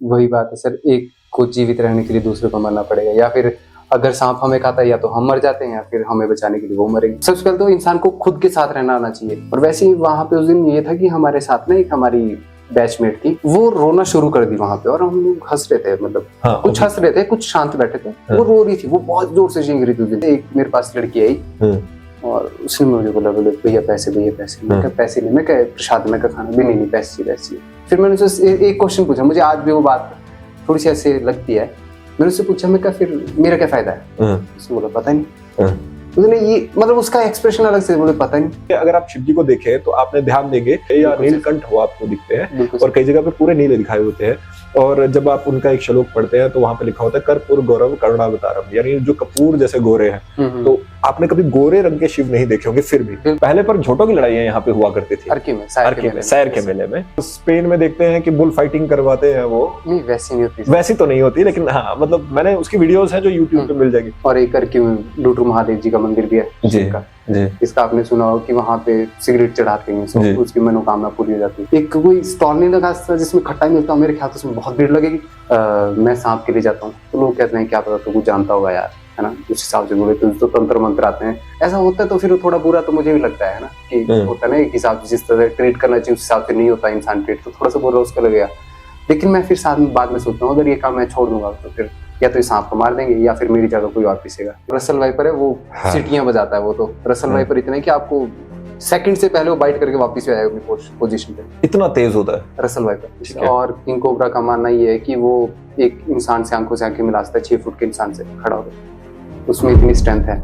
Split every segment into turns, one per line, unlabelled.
वही बात है सर, एक को जीवित रहने के लिए दूसरे को मरना पड़ेगा, या फिर अगर सांप हमें खाता है या तो हम मर जाते हैं या फिर हमें बचाने के लिए वो मरेंगे। सबसे पहले तो इंसान को खुद के साथ रहना आना चाहिए। और वैसे ही वहाँ पे उस दिन ये था कि हमारे साथ ना एक हमारी बैचमेट थी, वो रोना शुरू कर दी वहाँ पे, और हम लोग हंस रहे थे, मतलब कुछ हंस रहे थे, कुछ शांत बैठे थे। वो रो रही थी, वो बहुत जोर से चीख रही थी उस दिन। एक मेरे पास लड़की आई और उसने मुझे बोला, बोले भैया पैसे, भैया पैसे। मैं कहा पैसे नहीं, मैं कहा प्रसाद में का खाना भी नहीं, पैसे पैसे। फिर मैंने उससे एक क्वेश्चन पूछा, मुझे आज भी वो बात थोड़ी सी ऐसे लगती है। मैंने उससे पूछा, मैं कहा फिर मेरा क्या फायदा है? उसने बोला पता नहीं। उसने ये मतलब उसका एक्सप्रेशन अलग से, बोले पता नहीं।
अगर आप शिव जी को देखें तो आपने ध्यान देंगे या नीलकंठ हो आपको दिखते हैं, और कई जगह पे पूरे नीले दिखाए होते हैं। और जब आप उनका एक श्लोक पढ़ते हैं तो वहां पे लिखा होता है कर्पूर गौरव करुणावतारम, यानी जो कपूर जैसे गोरे हैं। तो आपने कभी गोरे रंग के शिव नहीं देखे होंगे। फिर भी पहले पर झोटों की लड़ाइयां यहाँ पे हुआ करती थी, सैर के मेले में। स्पेन में देखते हैं कि बुल फाइटिंग करवाते हैं, वो नहीं वैसी नहीं होती, वैसी तो नहीं होती, लेकिन हाँ मतलब मैंने उसकी वीडियोस हैं जो यूट्यूब पे मिल जाएगी।
और एक करके लुटरू महादेव जी का मंदिर भी है जी, इसका आपने सुना हो कि वहाँ पे सिगरेट चढ़ाते हैं, उसकी मनोकामना पूरी हो जाती है। एक कोई स्टॉल नहीं लगा जिसमें खट्टा मिलता है, मेरे ख्याल से उसमें बहुत भीड़ लगेगी। मैं सांप के लिए जाता हूँ तो लोग कहते हैं क्या पता तो कुछ जानता होगा यार, है ना, उस हिसाब से बोले तो तंत्र मंत्र आते हैं। ऐसा होता है तो फिर थोड़ा बुरा तो मुझे भी लगता है ना, कि होता है ना एक हिसाब से, जिस तरह ट्रीट करना चाहिए उस हिसाब से नहीं होता इंसान ट्रीट, तो थोड़ा सा बुरा उसका लगेगा। लेकिन मैं फिर साथ में बाद में सोचता हूँ अगर ये काम मैं छोड़ दूंगा तो फिर या तो इस सांप को मार देंगे या फिर मेरी जगह कोई और पीसेगा। रसल वाइपर है वो, सीटियां बजाता है वो, तो रसल वाइपर इतना है कि आपको सेकंड से पहले वो बाइट करके वापस आ जाएगा अपनी पोजीशन पे, इतना तेज होता है रसल वाइपर। और किंग कोबरा का मानना ये है कि वो एक इंसान से आंखों से आंखें मिलाता है, 6 फुट के इंसान से खड़ा होकर, उसमें इतनी स्ट्रेंथ है।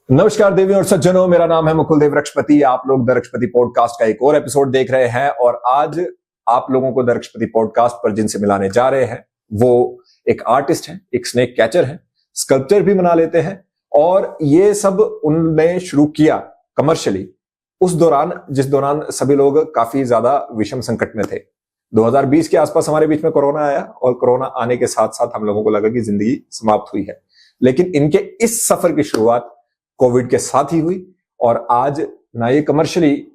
नमस्कार देवी और सज्जनों, मेरा नाम है मुकुल देव रक्षपति। आप लोग द रक्षपति पॉडकास्ट का एक और एपिसोड देख रहे हैं, और आज आप लोगों को द रक्षपति पॉडकास्ट पर जिनसे मिलाने जा रहे हैं वो एक आर्टिस्ट है, एक स्नेक कैचर है, स्कल्पचर भी बना लेते हैं। और ये सब उनने शुरू किया कमर्शियली उस दौरान जिस दौरान सभी लोग काफी ज्यादा विषम संकट में थे। 2020 के आसपास हमारे बीच में कोरोना आया, और कोरोना आने के साथ साथ हम लोगों को लगा कि जिंदगी समाप्त हुई है। लेकिन इनके इस सफर की शुरुआत कोविड के साथ ही हुई, और आज ना ये कमर्शियली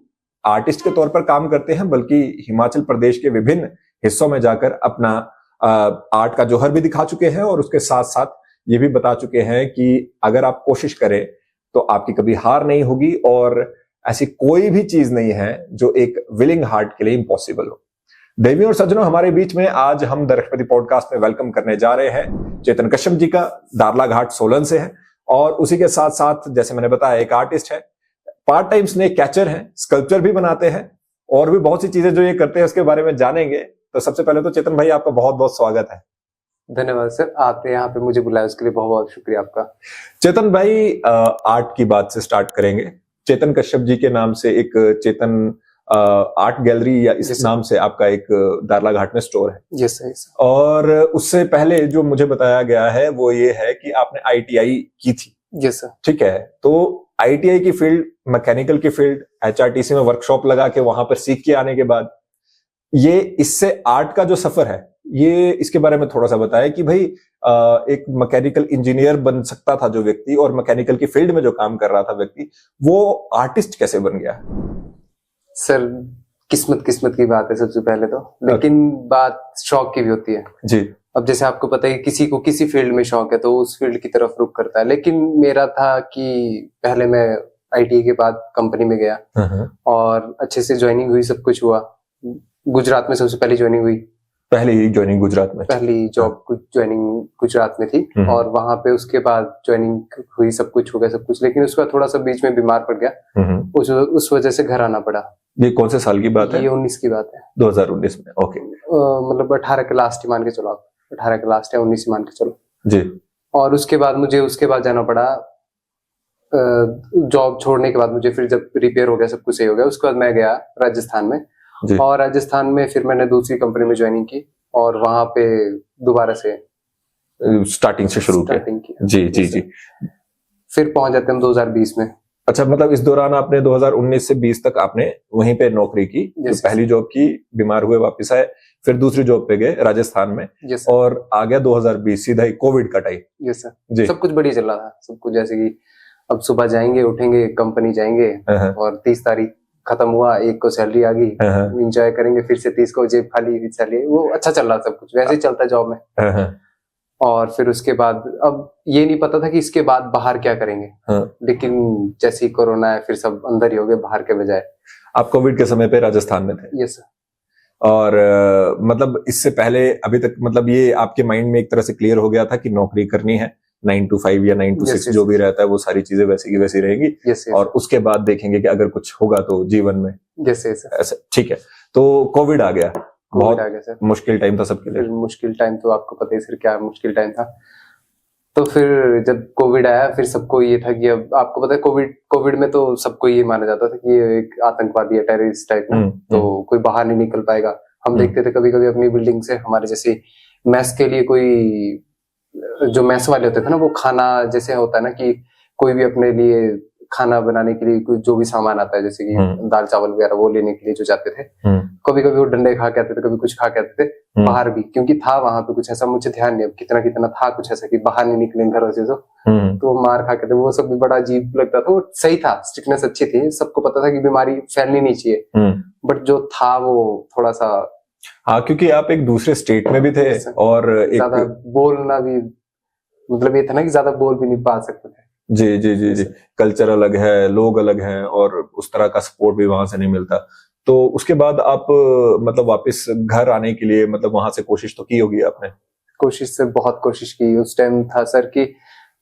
आर्टिस्ट के तौर पर काम करते हैं, बल्कि हिमाचल प्रदेश के विभिन्न हिस्सों में जाकर अपना आर्ट का जौहर भी दिखा चुके हैं, और उसके साथ साथ ये भी बता चुके हैं कि अगर आप कोशिश करें तो आपकी कभी हार नहीं होगी, और ऐसी कोई भी चीज नहीं है जो एक विलिंग हार्ट के लिए इम्पॉसिबल हो। देवी और सज्जनों, हमारे बीच में आज हम द रक्षपति पॉडकास्ट में वेलकम करने जा रहे हैं चेतन कश्यप जी का, दारलाघाट सोलन से है, और उसी के साथ साथ जैसे मैंने बताया एक आर्टिस्ट है, पार्ट टाइम स्नेक कैचर है, स्कल्पचर भी बनाते हैं, और भी बहुत सी चीजें जो ये करते हैं उसके बारे में जानेंगे। तो सबसे पहले तो चेतन भाई आपका बहुत बहुत स्वागत है।
धन्यवाद सर, आपने यहाँ पे मुझे बुलाया उसके लिए बहुत बहुत शुक्रिया आपका।
चेतन भाई, आर्ट की बात से स्टार्ट करेंगे। चेतन कश्यप जी के नाम से एक चेतन आर्ट गैलरी या इस नाम से आपका एक दारलाघाट में स्टोर है।
Yes sir.
और उससे पहले जो मुझे बताया गया है वो ये है कि आपने ITI की थी।
Yes sir.
ठीक है, तो ITI की फील्ड, मैकेनिकल की फील्ड, HRTC में वर्कशॉप लगा के वहां पर सीख के आने के बाद ये इससे आर्ट का जो सफर है, ये इसके बारे में थोड़ा सा बताया कि भाई एक मैकेनिकल इंजीनियर बन सकता था जो व्यक्ति, और मैकेनिकल की फील्ड में जो काम कर रहा था व्यक्ति, वो आर्टिस्ट कैसे बन गया?
सर किस्मत की बात है सबसे पहले तो, लेकिन बात शौक की भी होती है
जी।
अब जैसे आपको पता है किसी को किसी फील्ड में शौक है तो उस फील्ड की तरफ रुख करता है। लेकिन मेरा था कि पहले मैं ITI के बाद कंपनी में गया और अच्छे से ज्वाइनिंग हुई, सब कुछ हुआ। गुजरात में सबसे पहली ज्वाइनिंग हुई,
पहली ज्वाइनिंग गुजरात में,
पहली जॉब ज्वाइनिंग गुजरात में थी, और वहां पे उसके बाद ज्वाइनिंग हुई, सब कुछ हो गया सब कुछ। लेकिन उसका थोड़ा सा बीच में बीमार पड़ गया, उस वजह से घर आना पड़ा।
ये कौन से साल की बात है?
ये 19 की बात है,
2019 में। ओके,
मतलब 18 के लास्ट ही मान के चलो आप, 18 के लास्ट या 19 ही मान के चलो
जी। और
उसके बाद मुझे जाना पड़ा, जॉब छोड़ने के बाद मुझे फिर जब रिपेयर हो गया, सब कुछ सही हो गया, उसके बाद मैं गया राजस्थान में, और राजस्थान में फिर मैंने दूसरी कंपनी में ज्वाइनिंग की, और वहां पे दोबारा से
स्टार्टिंग से शुरू किया। जी जी जी।
फिर पहुंच जाते हम 2020 में।
अच्छा, मतलब इस दौरान आपने 2019 से 20 तक आपने वहीं पे नौकरी की, जो पहली जॉब की, बीमार हुए वापस आए, फिर दूसरी जॉब पे गए राजस्थान में, और आ गया 2020 सीधा ही कोविड का टाइम।
Yes sir. सब कुछ बढ़िया चल रहा था, सब कुछ जैसे कि अब सुबह जाएंगे, उठेंगे, कंपनी जाएंगे, और 30 तारीख खत्म हुआ, 1 को सैलरी आ गई, एंजॉय करेंगे, फिर से 30 को जेब खाली सैलरी, वो अच्छा चल रहा सब कुछ, वैसे ही चलता जॉब में। और फिर उसके बाद अब ये नहीं पता था कि इसके बाद बाहर क्या करेंगे, लेकिन जैसे ही कोरोना है फिर सब अंदर ही हो गए बाहर के बजाय।
आप कोविड के समय पे राजस्थान में थे?
Yes sir.
और मतलब इससे पहले अभी तक मतलब ये आपके माइंड में एक तरह से क्लियर हो गया था कि नौकरी करनी है, 9 to 5 या 9 to 6 जो भी रहता है वो सारी चीजें वैसी की वैसी रहेंगी, और उसके बाद देखेंगे कि अगर कुछ होगा तो जीवन में। ऐसा ठीक है। तो कोविड आ गया, बहुत आ गया सर, मुश्किल टाइम था सबके लिए।
मुश्किल टाइम तो आपको पता ही सर क्या मुश्किल टाइम था। तो फिर जब कोविड आया फिर सबको ये था कि अब आपको पता है कोविड में तो सबको ये माना जाता था कि ये एक आतंकवादी है, टेररिस्ट टाइप ना, तो कोई बाहर नहीं निकल पाएगा। हम देखते थे कभी कभी अपनी बिल्डिंग से हमारे जैसे मैस के लिए कोई जो मैस वाले होते थे ना, वो खाना जैसे होता है ना कि कोई भी अपने लिए खाना बनाने के लिए कोई जो भी सामान आता है जैसे कि दाल चावल वगैरह वो लेने के लिए जो जाते थे, कभी कभी वो डंडे खा के आते थे, कभी कुछ खा के आते थे बाहर भी, क्योंकि था वहां पे कुछ ऐसा, मुझे ध्यान नहीं अब कितना था कुछ ऐसा कि बाहर नहीं निकले घरों से, तो मार खा के थे। वो सब भी बड़ा अजीब लगता था। वो सही था, स्ट्रिक्टनेस अच्छी थी, सबको पता था कि बीमारी फैलनी नहीं चाहिए, बट जो था वो थोड़ा सा,
हाँ, क्योंकि आप एक दूसरे स्टेट में भी थे और
ज्यादा बोलना भी, मतलब ये था ना कि ज्यादा बोल भी नहीं पा सकते थे।
जी जी जी जी, कल्चर अलग है, लोग अलग हैं, और उस तरह का सपोर्ट भी वहां से नहीं मिलता। तो उसके बाद आप मतलब वापस घर आने के लिए मतलब वहां से कोशिश तो की होगी आपने?
कोशिश से बहुत कोशिश की। उस टाइम था सर कि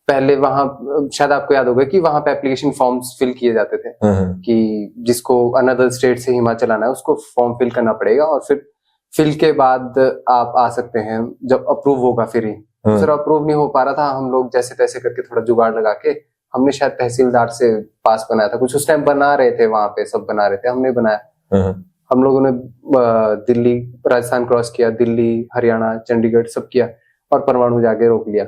पहले वहां, शायद आपको याद होगा कि वहां पे एप्लीकेशन फॉर्म्स फिल किए जाते थे कि जिसको अनदर स्टेट से हिमाचल आना है उसको फॉर्म फिल करना पड़ेगा, और फिर फिल के बाद आप आ सकते हैं जब अप्रूव होगा फिर ही। सर अप्रूव नहीं हो पा रहा था, हम लोग जैसे तैसे करके थोड़ा जुगाड़ लगा के हमने शायद तहसीलदार से पास बनाया था कुछ, उस टाइम बना रहे थे वहां पे, सब बना रहे थे, हमने बनाया। हम लोगों ने दिल्ली राजस्थान क्रॉस किया, दिल्ली हरियाणा चंडीगढ़ सब किया, और परमाणु जाके रोक लिया।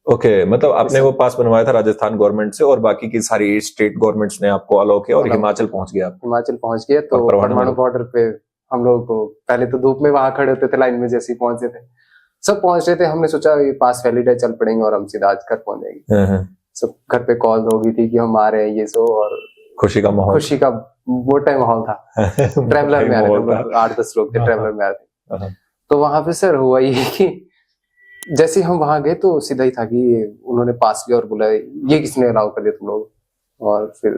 ओके, मतलब आपने वो पास बनवाया था राजस्थान गवर्नमेंट से, और बाकी की सारी स्टेट गवर्नमेंट्स ने आपको अलाउ किया, और हिमाचल पहुंच गया।
हिमाचल पहुंच गया तो परमाणु बॉर्डर पे हम लोग को पहले तो धूप में वहां खड़े होते थे लाइन में, जैसे ही पहुंचे थे सब पहुंच रहे थे, हमने सोचा ये पास वैलिड है, चल पड़ेंगे और हम सीधा आज घर पहुंच जाएंगे। सब घर पे कॉल हो गई थी कि हम आ रहे हैं ये सो, और
खुशी का माहौल,
खुशी का वो टाइम माहौल था। ट्रैवलर में आ रहे थे, 8-10 लोग थे ट्रैवलर में आ रहे थे। तो वहां पे सर हुआ ये कि जैसे हम वहां गए तो सीधा ही था कि उन्होंने पास लिया और बोला ये किसने अलाउ कर दिया तुम लोग, और फिर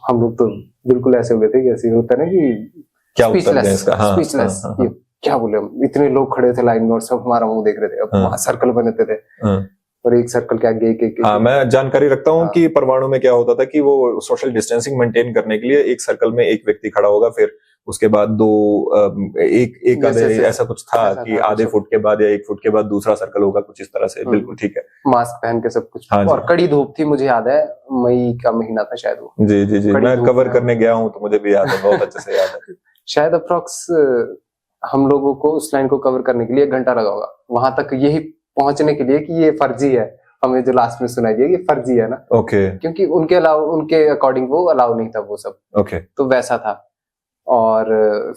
हम लोग तो बिल्कुल ऐसे हो गए थे कि ऐसे होता है ना कि स्पीचलेस, क्या बोले हम, इतने लोग खड़े थे लाइन में और सब हमारा मुंह देख रहे थे। अब वहां सर्कल बनते थे और एक सर्कल के आगे एक
हाँ, मैं जानकारी रखता हूँ कि परमाणु में क्या होता था कि वो सोशल डिस्टेंसिंग मेंटेन करने के लिए एक सर्कल में एक व्यक्ति खड़ा होगा, फिर उसके बाद दो एक आधे ऐसा कुछ था कि आधे फुट के बाद या 1 फुट के बाद दूसरा सर्कल होगा, कुछ इस तरह से। बिल्कुल ठीक है,
मास्क पहन के सब कुछ। और कड़ी धूप थी, मुझे याद है मई का महीना था शायद वो।
जी जी जी, मैं कवर करने गया हूँ तो मुझे भी याद है, बहुत अच्छे से याद है।
शायद अप्रोक्स हम लोगों को उस लाइन को कवर करने के लिए 1 घंटा लगा होगा, वहां तक यही पहुंचने के लिए कि ये फर्जी है। हमें जो लास्ट में सुनाई दिया कि फर्जी है ना,
ओके,
क्योंकि उनके अकॉर्डिंग वो अलाउ नहीं था वो सब।
ओके,
तो वैसा था। और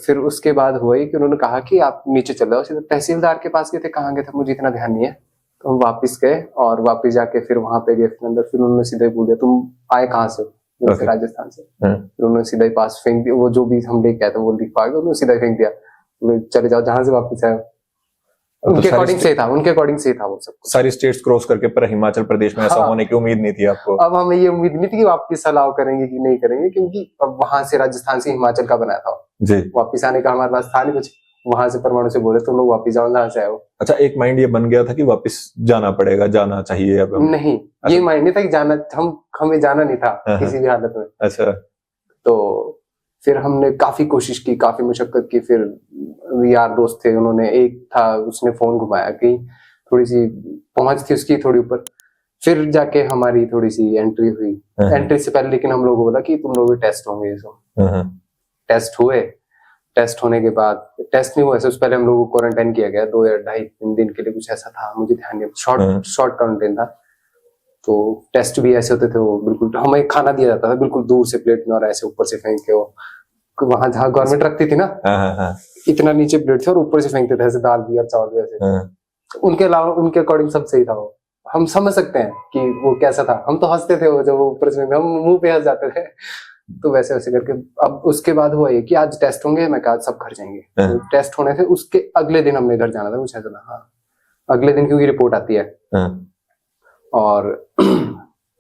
फिर उसके बाद हुआ ही कि उन्होंने कहा कि आप नीचे चल जाओ, सीधे तहसीलदार के पास गए थे, कहाँ गए थे मुझे इतना ध्यान नहीं है। तो हम वापस गए और वापस जाके फिर वहां पे गए अंदर, फिर उन्होंने सीधे पूछ दिया तुम आए कहाँ से, राजस्थान से। फिर उन्होंने सीधा ही पास फेंक दिया, वो जो भी हम लेके आए थे वो लिख पा गए, उन्होंने सीधा फेंक दिया, चले जाओ जहां से वापस आए। उनके अकॉर्डिंग से था वो सब।
सारी स्टेट्स क्रॉस करके, पर हिमाचल प्रदेश में ऐसा होने की उम्मीद नहीं थी आपको?
अब हमें ये उम्मीद नहीं थी कि वापस अलाउ करेंगे कि नहीं करेंगे, क्योंकि अब वहां से राजस्थान से हिमाचल का बनाया था
जी, वापस
आने का हमारे पास था नहीं कुछ। वहां से परमाणु से बोले तुम लोग वापस जाओ जहां से आए हो।
अच्छा, एक माइंड ये बन गया था कि वापस जाना पड़ेगा, जाना चाहिए अब?
नहीं, ये माइंड नहीं था कि जाना, हमें जाना नहीं था किसी भी हालत में।
अच्छा,
तो फिर हमने काफी कोशिश की, काफी मुशक्कत की। फिर यार दोस्त थे, उन्होंने, एक था उसने फोन घुमाया कि थोड़ी सी पहुंच थी उसकी थोड़ी ऊपर, फिर जाके हमारी थोड़ी सी एंट्री हुई। एंट्री से पहले लेकिन हम लोगों को बोला कि तुम लोग टेस्ट होंगे, ये सब टेस्ट हुए। टेस्ट होने के बाद, टेस्ट नहीं हुआ उससे पहले हम लोगों को क्वारंटाइन किया गया 2 या 2.5-3 दिन के लिए, कुछ ऐसा था, मुझे ध्यान नहीं, शॉर्ट क्वारंटाइन था। तो टेस्ट भी ऐसे होते थे, वो बिल्कुल हमें खाना दिया जाता था बिल्कुल दूर से प्लेट में, और ऐसे ऊपर से फेंक के, वो वहां जहाँ गवर्नमेंट रखती थी ना, इतना नीचे प्लेट थे और ऊपर से फेंकते थे ऐसे, दाल भी और चावल भी ऐसे। उनके अलावा उनके अकॉर्डिंग सब सही था। वो हम समझ सकते हैं कि वो कैसा था, हम तो हंसते थे वो जब वो ऊपर से, हम मुंह पे हंस जाते थे। तो वैसे वैसे करके अब उसके बाद हुआ ये कि आज टेस्ट होंगे, मैं कहा आज सब घर जाएंगे। तो टेस्ट होने थे उसके अगले दिन हमने घर जाना था, कुछ ऐसा था। हाँ, अगले दिन क्योंकि रिपोर्ट आती है और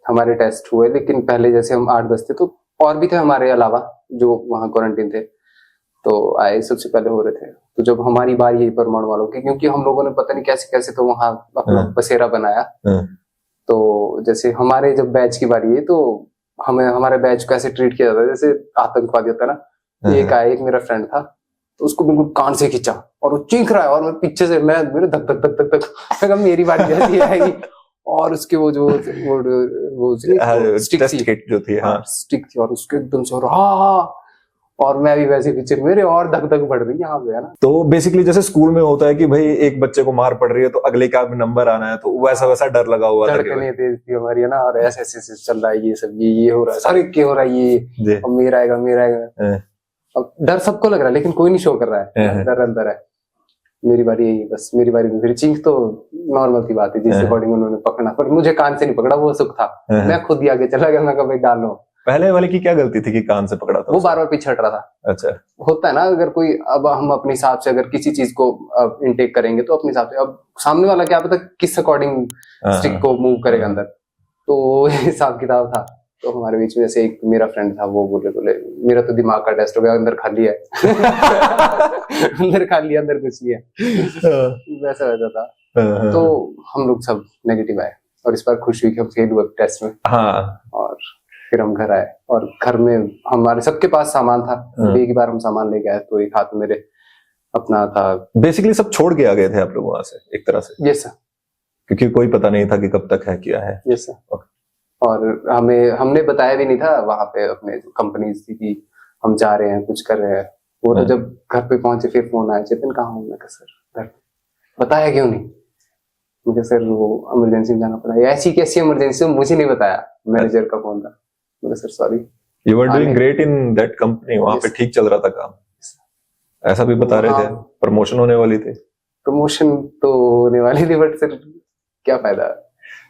हमारे टेस्ट हुए, लेकिन पहले जैसे हम 8-10 थे तो और भी थे हमारे अलावा जो वहाँ क्वारंटीन थे, तो आए सबसे पहले हो रहे थे। तो जब हमारी बारी यही परमाणु वालों की, क्योंकि हम लोगों ने पता नहीं कैसे कैसे तो वहाँ अपना बसेरा बनाया, तो जैसे हमारे जब बैच की बारी है तो हमें हमारे बैच को ऐसे ट्रीट किया जाता है जैसे आतंकवादी होता है ना। एक आया, एक मेरा फ्रेंड था, तो उसको बिल्कुल कान से खींचा और वो चीख रहा है और मैं पीछे से मेरे धक धक धक धक धक मेरी बारी जैसी आएगी। और उसके वो स्टिक
जो थी, हाँ
स्टिक थी, और उसके एकदम से और मैं भी वैसे पीछे, मेरे और धक धक बढ़ रही यहाँ पे, है ना।
तो बेसिकली जैसे स्कूल में होता है कि भाई एक बच्चे को मार पड़ रही है तो अगले का नंबर आना है, तो वैसा वैसा डर लगा हुआ था।
धड़कनें तेज थी हमारी, है ना, और ऐसे ऐसे चल रहा है ये सब, ये हो रहा है, सारे क्या हो रहा है ये, अब मेरा आएगा। अब डर सबको लग रहा है लेकिन कोई नहीं शो कर रहा है, डर अंदर है। मेरी बारी यही, बस मेरी बारी में फिर चीख तो नॉर्मल सी बात है, जिस अकॉर्डिंग उन्होंने पकड़ा, पर मुझे कान से नहीं पकड़ा, वो सुख था, मैं खुद ही आगे चला गया, मैं कहा भाई डालो।
पहले वाले की क्या गलती थी कि कान से पकड़ा था?
वो बार बार पीछे हट रहा था।
अच्छा,
होता है ना, अगर कोई, अब हम अपने हिसाब से अगर किसी चीज को इनटेक करेंगे तो अपने हिसाब से, अब सामने वाला क्या पता किस अकॉर्डिंग स्टिक को मूव करेगा अंदर, तो हिसाब किताब था। तो हमारे बीच में जैसे एक मेरा फ्रेंड था, वो बोले मेरा तो दिमाग का टेस्ट हो गया, अंदर खाली है। अंदर खाली है, अंदर कुछ नहीं है, वैसा वैसा था। तो हम लोग सब नेगेटिव आए और इस बार खुश हुई कि हम फेल हुए टेस्ट में। और फिर हम घर आए और घर में हमारे सबके पास सामान था, एक बार हम सामान लेके आए, तो एक हाथ मेरे अपना था।
बेसिकली सब छोड़ के आ गए थे आप लोग वहां से एक तरह से?
यस सर,
क्योंकि कोई पता नहीं था कि कब तक है क्या है।
यस सर, और हमने बताया भी नहीं था वहां पे अपने कंपनीज थी कि हम जा रहे हैं, कुछ कर रहे हैं। वो तो जब घर पे पहुंचे फिर फोन आया, चेतन कहाँ हूँ? मैं सर घर। बताया क्यों नहीं? मुझे सर वो इमरजेंसी में जाना पड़ा। ऐसी कैसी इमरजेंसी, मुझे नहीं बताया, मैनेजर का फोन था। मुझे sir sorry.
You were doing great in that company, वहां पे ठीक चल रहा था काम, ऐसा भी बता रहे थे। प्रमोशन होने वाली थी? प्रमोशन
तो होने वाली थी, बट सर क्या फायदा।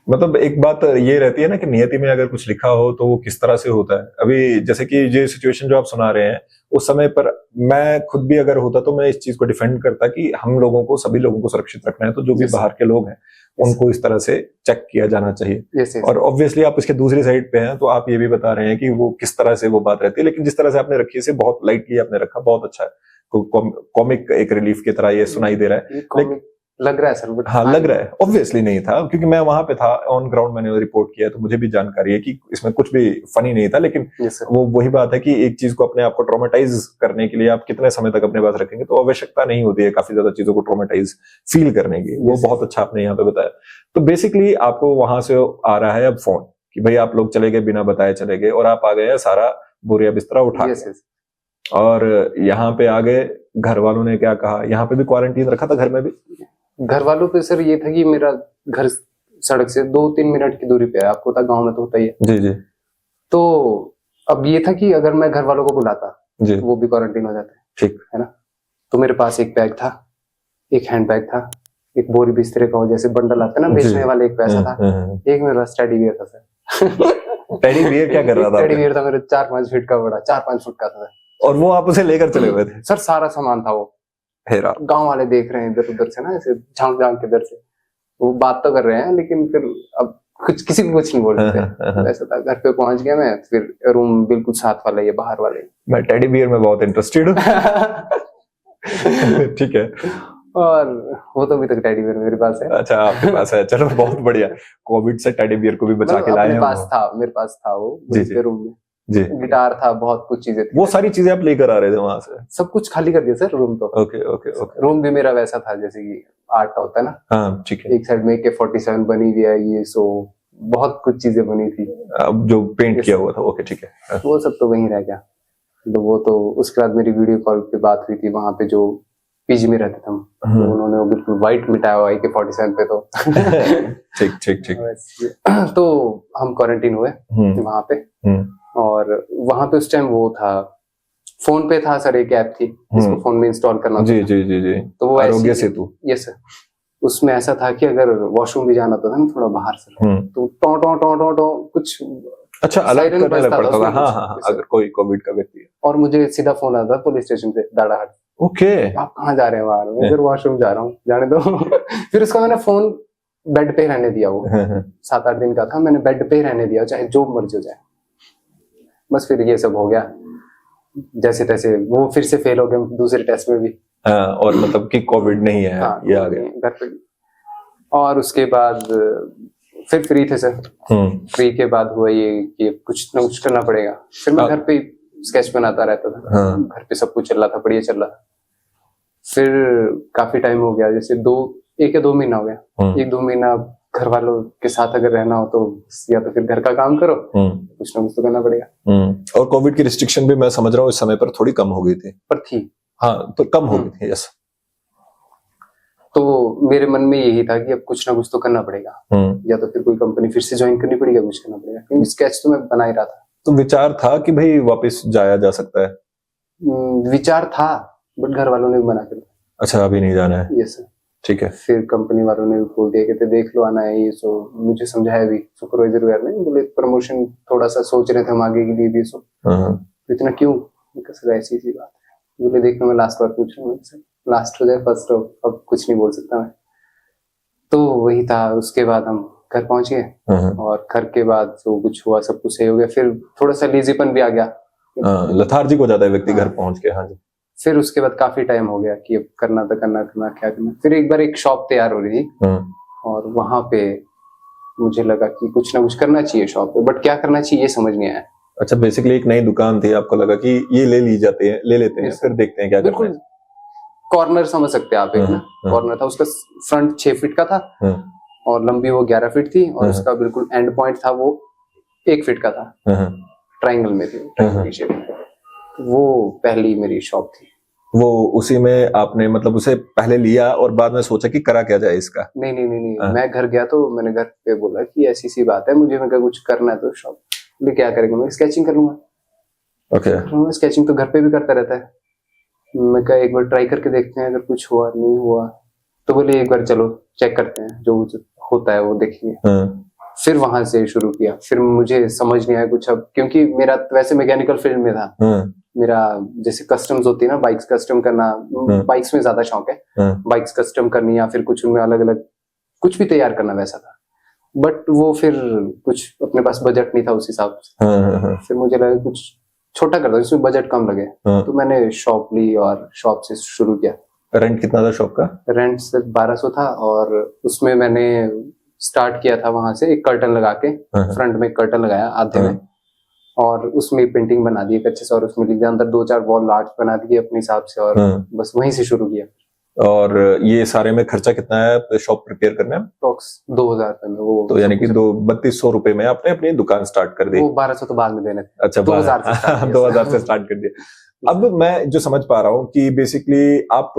मतलब एक बात ये रहती है ना कि नियति में अगर कुछ लिखा हो तो वो किस तरह से होता है। अभी जैसे कि ये सिचुएशन जो आप सुना रहे हैं, उस समय पर मैं खुद भी अगर होता तो मैं इस चीज को डिफेंड करता कि हम लोगों को, सभी लोगों को सुरक्षित रखना है, तो जो भी बाहर के लोग हैं उनको इस तरह से चेक किया जाना चाहिए। और ऑब्वियसली आप इसके दूसरी साइड पे हैं, तो आप ये भी बता रहे हैं कि वो किस तरह से वो बात रहती है, लेकिन जिस तरह से आपने रखी है इसे बहुत लाइटली आपने रखा, बहुत अच्छा है। कॉमिक एक रिलीफ की तरह ये सुनाई दे रहा है,
लग रहा है सर।
हाँ लग रहा है, ऑब्वियसली नहीं था क्योंकि मैं वहां पे था, ऑन ग्राउंड मैंने रिपोर्ट किया, तो मुझे भी जानकारी है कि इसमें कुछ भी फनी नहीं था। लेकिन वो वही बात है कि एक चीज को अपने आप को ट्रॉमेटाइज करने के लिए आप कितने समय तक अपने पास रखेंगे, तो आवश्यकता नहीं होती है काफी ज्यादा चीजों को ट्रॉमेटाइज फील करने की। वो बहुत अच्छा आपने यहाँ पे बताया। तो बेसिकली आपको वहां से आ रहा है अब फोन कि भाई आप लोग चले गए, बिना बताए चले गए, और आप आ गए सारा बोरिया बिस्तरा उठा के, और यहाँ पे आ गए। घर वालों ने क्या कहा? यहाँ पे भी क्वारंटीन रखा था, घर में भी?
घर वालों पे सर ये था कि मेरा घर सड़क से 2-3 मिनट की दूरी पे है, आपको पता गांव में तो होता ही है।
जी जी।
तो अब ये था कि अगर मैं घर वालों को बुलाता तो वो भी क्वारंटीन हो जाते,
ठीक है ना।
तो मेरे पास एक बैग था, एक हैंड बैग था, एक बोरी बिस्तरे का जैसे बंडल आता है ना बेचने वाले, एक पैसा था, एक मेरे पास टेडी बियर था सर।
टेडी बियर क्या कर रहा था?
टेडी बियर था मेरे 4-5 फीट का, बड़ा 4-5 फुट का था।
और वो आप उसे लेकर चले हुए थे?
सर सारा सामान था वो। गांव वाले देख रहे हैं इधर उधर से ना, ऐसे झांक झांक के इधर से, वो बात तो कर रहे हैं लेकिन फिर अब कुछ किसी को कुछ नहीं बोल रहे। ऐसा था। घर पे पहुंच गया मैं, फिर रूम बिल्कुल साथ वाला, ये बाहर वाले।
मैं टेडी बियर में बहुत इंटरेस्टेड हूँ। ठीक है।
और वो तो अभी तक टेडी बियर मेरे पास है।
अच्छा, आपके पास है, चलो बहुत बढ़िया। कोविड से टेडी बियर को भी बचा के लाए हैं।
मेरे पास था वो रूम में जी। गिटार था, बहुत कुछ चीजें थी।
वो सारी चीजें आप लेकर आ रहे थे वहां से?
सब कुछ खाली कर दिया सर रूम तो।
Okay okay okay.
रूम भी मेरा वैसा था जैसे कि आर्ट का होता है ना।
हाँ ठीक है।
एक साइड में AK-47 बनी हुई है, ये सो बहुत कुछ चीजें बनी थी।
अब जो पेंट किया हुआ था, ओके ठीक है।
वो सब तो वहीं रह गया। तो वो तो उसके बाद मेरी वीडियो कॉल पे बात हुई थी, वहां पे जो पीजी में रहते थे हम, तो उन्होंने वो बिल्कुल व्हाइट मिटाया हुआ AK-47 पे तो।
ठीक ठीक ठीक।
तो हम क्वारंटीन हुए वहां पे, और वहां पे उस टाइम वो था, फोन पे था सर, एक ऐप थी जिसको फोन में इंस्टॉल करना
जी जी जी जी।
तो वो
आरोग्य सेतु।
Yes sir. उसमें ऐसा था कि अगर वॉशरूम भी जाना था ना थोड़ा बाहर से, तो टो टो टो टो टो कुछ
अच्छा, अलग
सायरन
करने लग
बजता था
पड़ता था।
उसमें
हाँ
कुछ,
हाँ हाँ,
जैसे।
अगर कोई कोविड का व्यक्ति है।
और मुझे सीधा फोन आता था पुलिस स्टेशन से, दाड़ाहाट।
ओके।
आप कहाँ जा रहे हैं? बाहर मैं इधर वॉशरूम जा रहा हूँ, जाने दो। फिर उसका मैंने फोन बेड पे रहने दिया। वो 7-8 दिन का था, मैंने बेड पे रहने दिया, चाहे जो मर्जी हो जाए। बस फिर ये सब हो गया जैसे तैसे। वो फिर से फेल हो गए दूसरे टेस्ट में भी।
हाँ, और मतलब कि कोविड नहीं है,
हाँ,
ये आ गया
घर पे। और उसके बाद फिर फ्री थे सर। फ्री के बाद हुआ ये कि कुछ ना कुछ करना पड़ेगा। फिर मैं घर पे स्केच बनाता रहता था। घर पे सब कुछ चल रहा था, बढ़िया चल रहा था। फिर काफी टाइम हो गया, जैसे 1 या 2 महीना हो गया। 1-2 महीना घर वालों के साथ अगर रहना हो तो या तो फिर घर का काम करो, कुछ ना कुछ तो करना पड़ेगा।
और कोविड की रिस्ट्रिक्शन भी मैं समझ रहा हूँ इस समय पर थोड़ी कम हो गई थी।
पर थी।
हाँ, तो कम हो गई थी। यस।
तो मेरे मन में यही था कि अब कुछ ना कुछ तो करना पड़ेगा, या तो फिर कोई कंपनी फिर से ज्वाइन करनी पड़ेगी, कुछ करना पड़ेगा, क्योंकि स्केच तो मैं बना ही रहा था।
तो विचार था कि भाई वापस जाया जा सकता है?
विचार था, बट घर वालों ने भी मना कर दिया।
अच्छा, अभी नहीं जाना है?
Yes sir.
ठीक है।
फिर कंपनी वालों ने बोल दिया कि देख लो आना है ये। सो मुझे समझाया भी सुपरवाइजर वगैरह ने, बोले प्रमोशन थोड़ा सा सोच रहे थे हम आगे के लिए भी। सो इतना क्यों? सर ऐसी सी बात है। बोले देखना, मैं लास्ट बार पूछ रहा हूँ, लास्ट हो जाए फर्स्ट हो, अब कुछ नहीं बोल सकता मैं। तो वही था। उसके बाद हम घर पहुंच गए, और घर के बाद जो कुछ हुआ सब कुछ सही हो गया। फिर थोड़ा सा लेजीपन भी आ गया,
लथार्जिक हो जाता है व्यक्ति घर पहुंच के। हाँ जी।
फिर उसके बाद काफी टाइम हो गया कि अब करना तो करना क्या करना। फिर एक बार एक शॉप तैयार हो रही थी, और वहां पे मुझे लगा कि कुछ ना कुछ करना चाहिए शॉप पे, बट क्या करना चाहिए ये समझ नहीं आया।
अच्छा, बेसिकली एक नई दुकान थी, आपको लगा कि ये ले लेते हैं, फिर देखते हैं क्या करना है।
बिल्कुल कॉर्नर समझ सकते हैं आप, एक ना कॉर्नर था, उसका फ्रंट 6 फीट का था, और लंबी वो 11 फीट थी, और उसका बिल्कुल एंड पॉइंट था वो 1 फीट का था। ट्राइंगल में थी, ट्राइंगल की शेप। वो पहली मेरी शॉप थी।
वो उसी में आपने मतलब उसे पहले लिया और बाद में सोचा कि करा क्या जाए इसका?
नहीं। मैं घर गया तो मैंने घर पे बोला कि ऐसी सी बात है, मुझे मैं कुछ करना है तो शॉप। बोले क्या करेंगे? मैं स्केचिंग करूंगा। ओके। स्केचिंग तो घर पे भी करता रहता है। मैं कहा एक बार ट्राई करके देखते हैं, अगर कुछ हुआ नहीं हुआ तो बोले एक बार चलो चेक करते हैं, जो होता है वो देखेंगे। फिर वहां से शुरू किया। फिर मुझे समझ नहीं आया कुछ अब, क्योंकि मेरा वैसे मैकेनिकल फील्ड में था। मेरा जैसे कस्टम्स होती है ना, बाइक्स कस्टम करना, बाइक्स में ज्यादा शौक है। बाइक्स कस्टम करनी या फिर कुछ उनमें अलग अलग कुछ भी तैयार करना, वैसा था। बट वो फिर कुछ अपने पास बजट नहीं था उस हिसाब से। फिर मुझे लगा कुछ छोटा कर दो जिसमें बजट कम लगे। तो मैंने शॉप ली और शॉप से शुरू किया।
रेंट कितना था शॉप का?
रेंट सिर्फ 1200 था, और उसमें मैंने स्टार्ट किया था वहां से एक कर्टन लगा के, फ्रंट में एक कर्टन लगाया आधे में, और उसमें पेंटिंग बना दी एक अच्छे से, और उसमें लिख दिया अंदर 2-4 वॉल आर्ट बना दिए अपने हिसाब से, और बस वहीं से शुरू किया।
और ये सारे में खर्चा कितना है शॉप प्रिपेयर करने में? अप्रॉक्स
2000 रुपए में वो।
तो यानी कि 3200 रुपए में आपने अपनी दुकान स्टार्ट कर दी?
वो 1200 तो बाद में देने थे।
अच्छा, 2000 से स्टार्ट कर दिया। अब मैं जो समझ पा रहा हूँ कि बेसिकली आप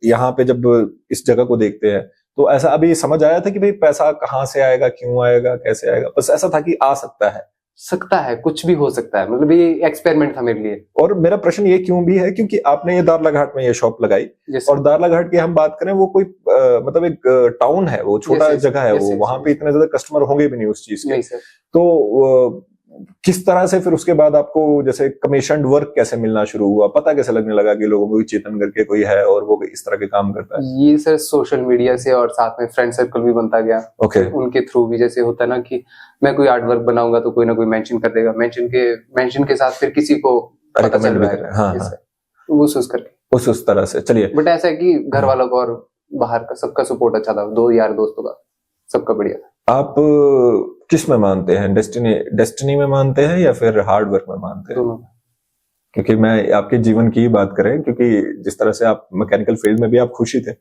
यहाँ पे जब इस जगह को देखते हैं तो ऐसा अभी समझ आया था कि भाई पैसा कहाँ से आएगा, क्यों आएगा, कैसे आएगा? बस ऐसा था कि आ सकता है, कुछ भी हो सकता है, मतलब ये एक्सपेरिमेंट था मेरे लिए। और मेरा प्रश्न ये क्यों भी है क्योंकि आपने ये दारलाघाट में ये शॉप लगाई, और दारलाघाट की हम बात करें वो कोई मतलब एक टाउन है, वो छोटा जगह है, वो वहां पे इतने ज्यादा कस्टमर होंगे भी नहीं उस चीज के। तो किस तरह से फिर उसके बाद आपको जैसे कमीशन वर्क कैसे मिलना शुरू हुआ? पता कैसे लगने लगा कि लोगों को चेतन करके कोई है और वो इस तरह के काम करता है?
ये सर सोशल मीडिया से, और साथ में फ्रेंड सर्कल भी बनता गया। उनके थ्रू भी, जैसे होता है ना कि मैं कोई आर्ट वर्क बनाऊंगा तो कोई ना कोई मेंशन कर देगा, मेंशन के साथ फिर किसी को पता चल रहा है।
उस तरह से चलिए।
बट ऐसा है कि घर वालों का और बाहर का सबका सपोर्ट अच्छा था, 2 यार दोस्तों का सबका बढ़िया था।
आप किस में मानते हैं? डेस्टिनी में मानते हैं या फिर हार्ड वर्क में मानते हैं?
दोनों।
क्योंकि मैं आपके जीवन की ही बात करें, क्योंकि जिस तरह से आप मैकेनिकल फील्ड में भी आप खुशी थे,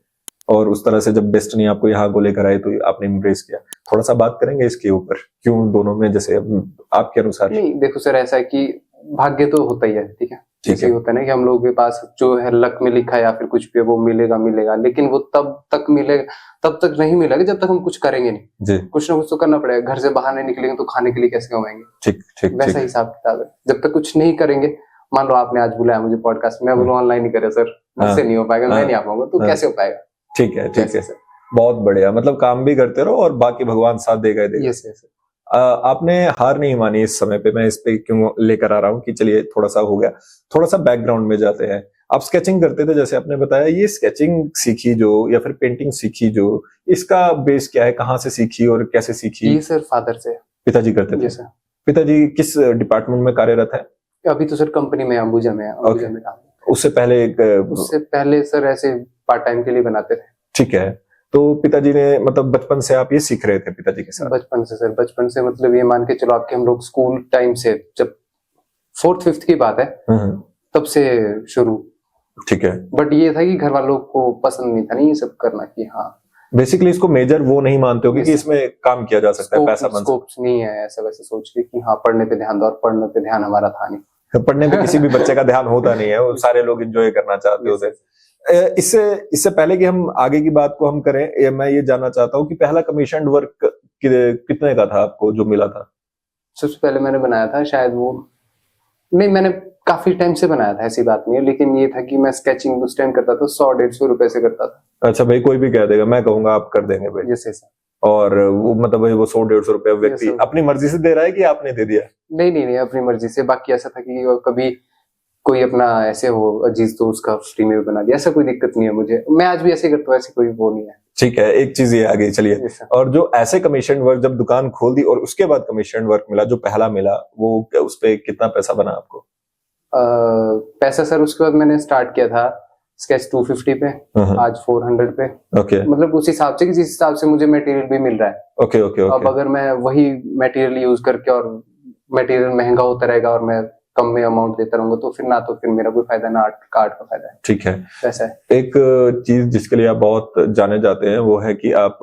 और उस तरह से जब डेस्टिनी आपको यहाँ को लेकर आए तो आपने एम्ब्रेस किया। थोड़ा सा बात करेंगे इसके ऊपर, क्यों दोनों में, जैसे आपके अनुसार?
नहीं देखो सर, ऐसा है कि भाग्य तो होता ही है, ठीक है। जैसे होता है ना कि हम लोगों के पास जो है लक में लिखा है या फिर कुछ भी वो मिलेगा, लेकिन वो तब तक मिलेगा, तब तक नहीं मिलेगा जब तक हम कुछ करेंगे नहीं। कुछ ना कुछ तो करना पड़ेगा। घर से बाहर नहीं निकलेंगे तो खाने के लिए कैसे कमाएंगे? ठीक, वैसा हिसाब किताब है। जब तक कुछ नहीं करेंगे, मान लो आपने आज बुलाया मुझे पॉडकास्ट में, बोलो ऑनलाइन ही करे सर, मुझसे नहीं हो पाएगा, मैं नहीं आ पाऊंगा, तो कैसे हो पाएगा? ठीक है
सर, बहुत बढ़िया। मतलब काम भी करते रहो और बाकी भगवान साथ देगा ही देगा।
यस।
आपने हार नहीं मानी इस समय पे, मैं इस पे क्यों लेकर आ रहा हूँ कि चलिए थोड़ा सा हो गया, थोड़ा सा बैकग्राउंड में जाते हैं। आप स्केचिंग करते थे जैसे आपने बताया, ये स्केचिंग सीखी जो या फिर पेंटिंग सीखी जो, इसका बेस क्या है, कहाँ से सीखी और कैसे सीखी?
ये सर फादर से।
पिताजी करते थे? पिताजी किस डिपार्टमेंट में कार्यरत है?
अभी तो सर कंपनी में, अंबुजा में काम।
उससे
पहले सर ऐसे पार्ट टाइम के लिए बनाते थे।
ठीक है, तो पिताजी ने मतलब बचपन से आप ये सीख रहे थे पिताजी के साथ?
बचपन से सर, बचपन से मतलब ये मान के चलो आपके, हम लोग स्कूल टाइम से, जब 4th-5th की बात है तब से शुरू।
ठीक है,
बट ये था कि घर वालों को पसंद नहीं था नहीं ये सब करना, कि हाँ
बेसिकली इसको मेजर वो नहीं मानते हो कि इसमें काम किया जा सकता है, पैसा बन
स्कोप्स नहीं है ऐसा वैसे सोच के कि हाँ पढ़ने पे ध्यान दो, और पढ़ने पे ध्यान हमारा था नहीं।
पढ़ने पे किसी भी बच्चे का ध्यान होता नहीं है, वो सारे लोग एंजॉय करना चाहते होते। इससे पहले कि हम आगे की बात को हम करें, मैं ये जानना चाहता हूँ कि पहला कमीशन वर्क कितने का था आपको जो मिला था?
सबसे पहले मैंने बनाया था शायद वो, नहीं मैंने काफी टाइम से बनाया था, ऐसी बात नहीं है, लेकिन ये था कि मैं स्केचिंग उस टाइम करता था 100-150 रुपए से करता था।
अच्छा भाई, कोई भी कह देगा, मैं कहूंगा आप कर देंगे भाई?
जैसे
और वो मतलब भाई वो 100-150 रुपए व्यक्ति अपनी मर्जी से दे रहा है कि आपने दे दिया?
नहीं, अपनी मर्जी से। बाकी ऐसा था कि कभी कोई अपना ऐसे हो अजीज तो उसका फ्री में बना दिया, ऐसा कोई दिक्कत नहीं है मुझे, मैं आज भी ऐसे करता हूँ, ऐसी कोई वो नहीं है।
ठीक है, एक चीज ये आ गई, चलिए। और जो ऐसे कमीशन वर्क जब दुकान खोल दी और उसके बाद कमीशन वर्क मिला, जो पहला मिला, वो उस पे कितना पैसा बना आपको?
पैसा सर उसके बाद मैंने स्टार्ट किया था स्केच 250 पे, आज 400 पे।
ओके,
मतलब उस हिसाब से कि जिस हिसाब से मुझे मटेरियल भी मिल रहा है।
ओके।
अब अगर मैं वही मटेरियल यूज करके और मटेरियल महंगा होता रहेगा और मैं कम में अमाउंट देता रहूंगा, तो फिर ना तो फिर मेरा कोई फायदा, ना आर्ट का फायदा है।
ठीक है,
ऐसा है।
एक चीज जिसके लिए आप बहुत जाने जाते हैं वो है कि आप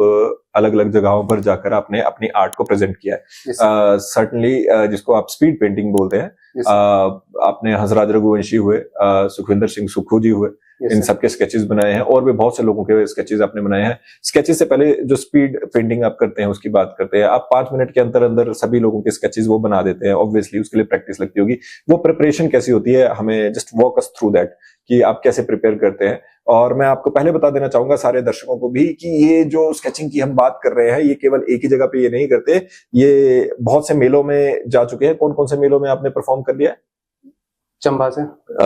अलग अलग जगहों पर जाकर आपने अपनी आर्ट को प्रेजेंट किया है। सर्टनली जिसको आप स्पीड पेंटिंग बोलते हैं, आपने हंसराज रघुवंशी हुए, सुखविंदर सिंह सुक्खू जी हुए, इन सबके स्केचेस बनाए हैं, और भी बहुत से लोगों के स्केचेस आपने बनाए हैं। स्केचेस से पहले जो स्पीड पेंटिंग आप करते हैं उसकी बात करते हैं। आप 5 मिनट के अंदर अंदर सभी लोगों के स्केचेस वो बना देते हैं, ऑब्वियसली उसके लिए प्रैक्टिस लगती होगी। वो प्रिपरेशन कैसी होती है, हमें just walk us through that कि आप कैसे प्रिपेयर करते हैं। और मैं आपको पहले बता देना चाहूंगा सारे दर्शकों को भी कि ये जो स्केचिंग की हम बात कर रहे हैं, ये केवल एक ही जगह पे ये नहीं करते, ये बहुत से मेलों में जा चुके हैं। कौन कौन से मेलों में आपने परफॉर्म कर लिया है?
चंबा से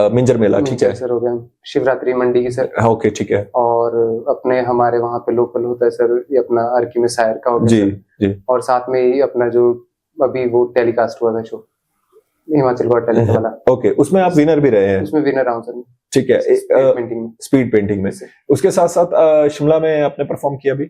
मिंजर मेला, ठीक है
सर, हो गया शिवरात्रि मंडी की सर।
ओके, ठीक है।
और अपने हमारे वहाँ पे लोकल होता है सर, ये अपना अर्की में शायर का हो गया जी। और साथ में ही अपना जो अभी वो टेलीकास्ट हुआ था शो, हिमाचल का टैलेंट वाला।
ओके, उसमें आप विनर भी रहे हैं?
उसमें विनर रहा हूँ सर।
ठीक है, स्पीड पेंटिंग में। उसके साथ साथ शिमला में आपने परफॉर्म किया भी?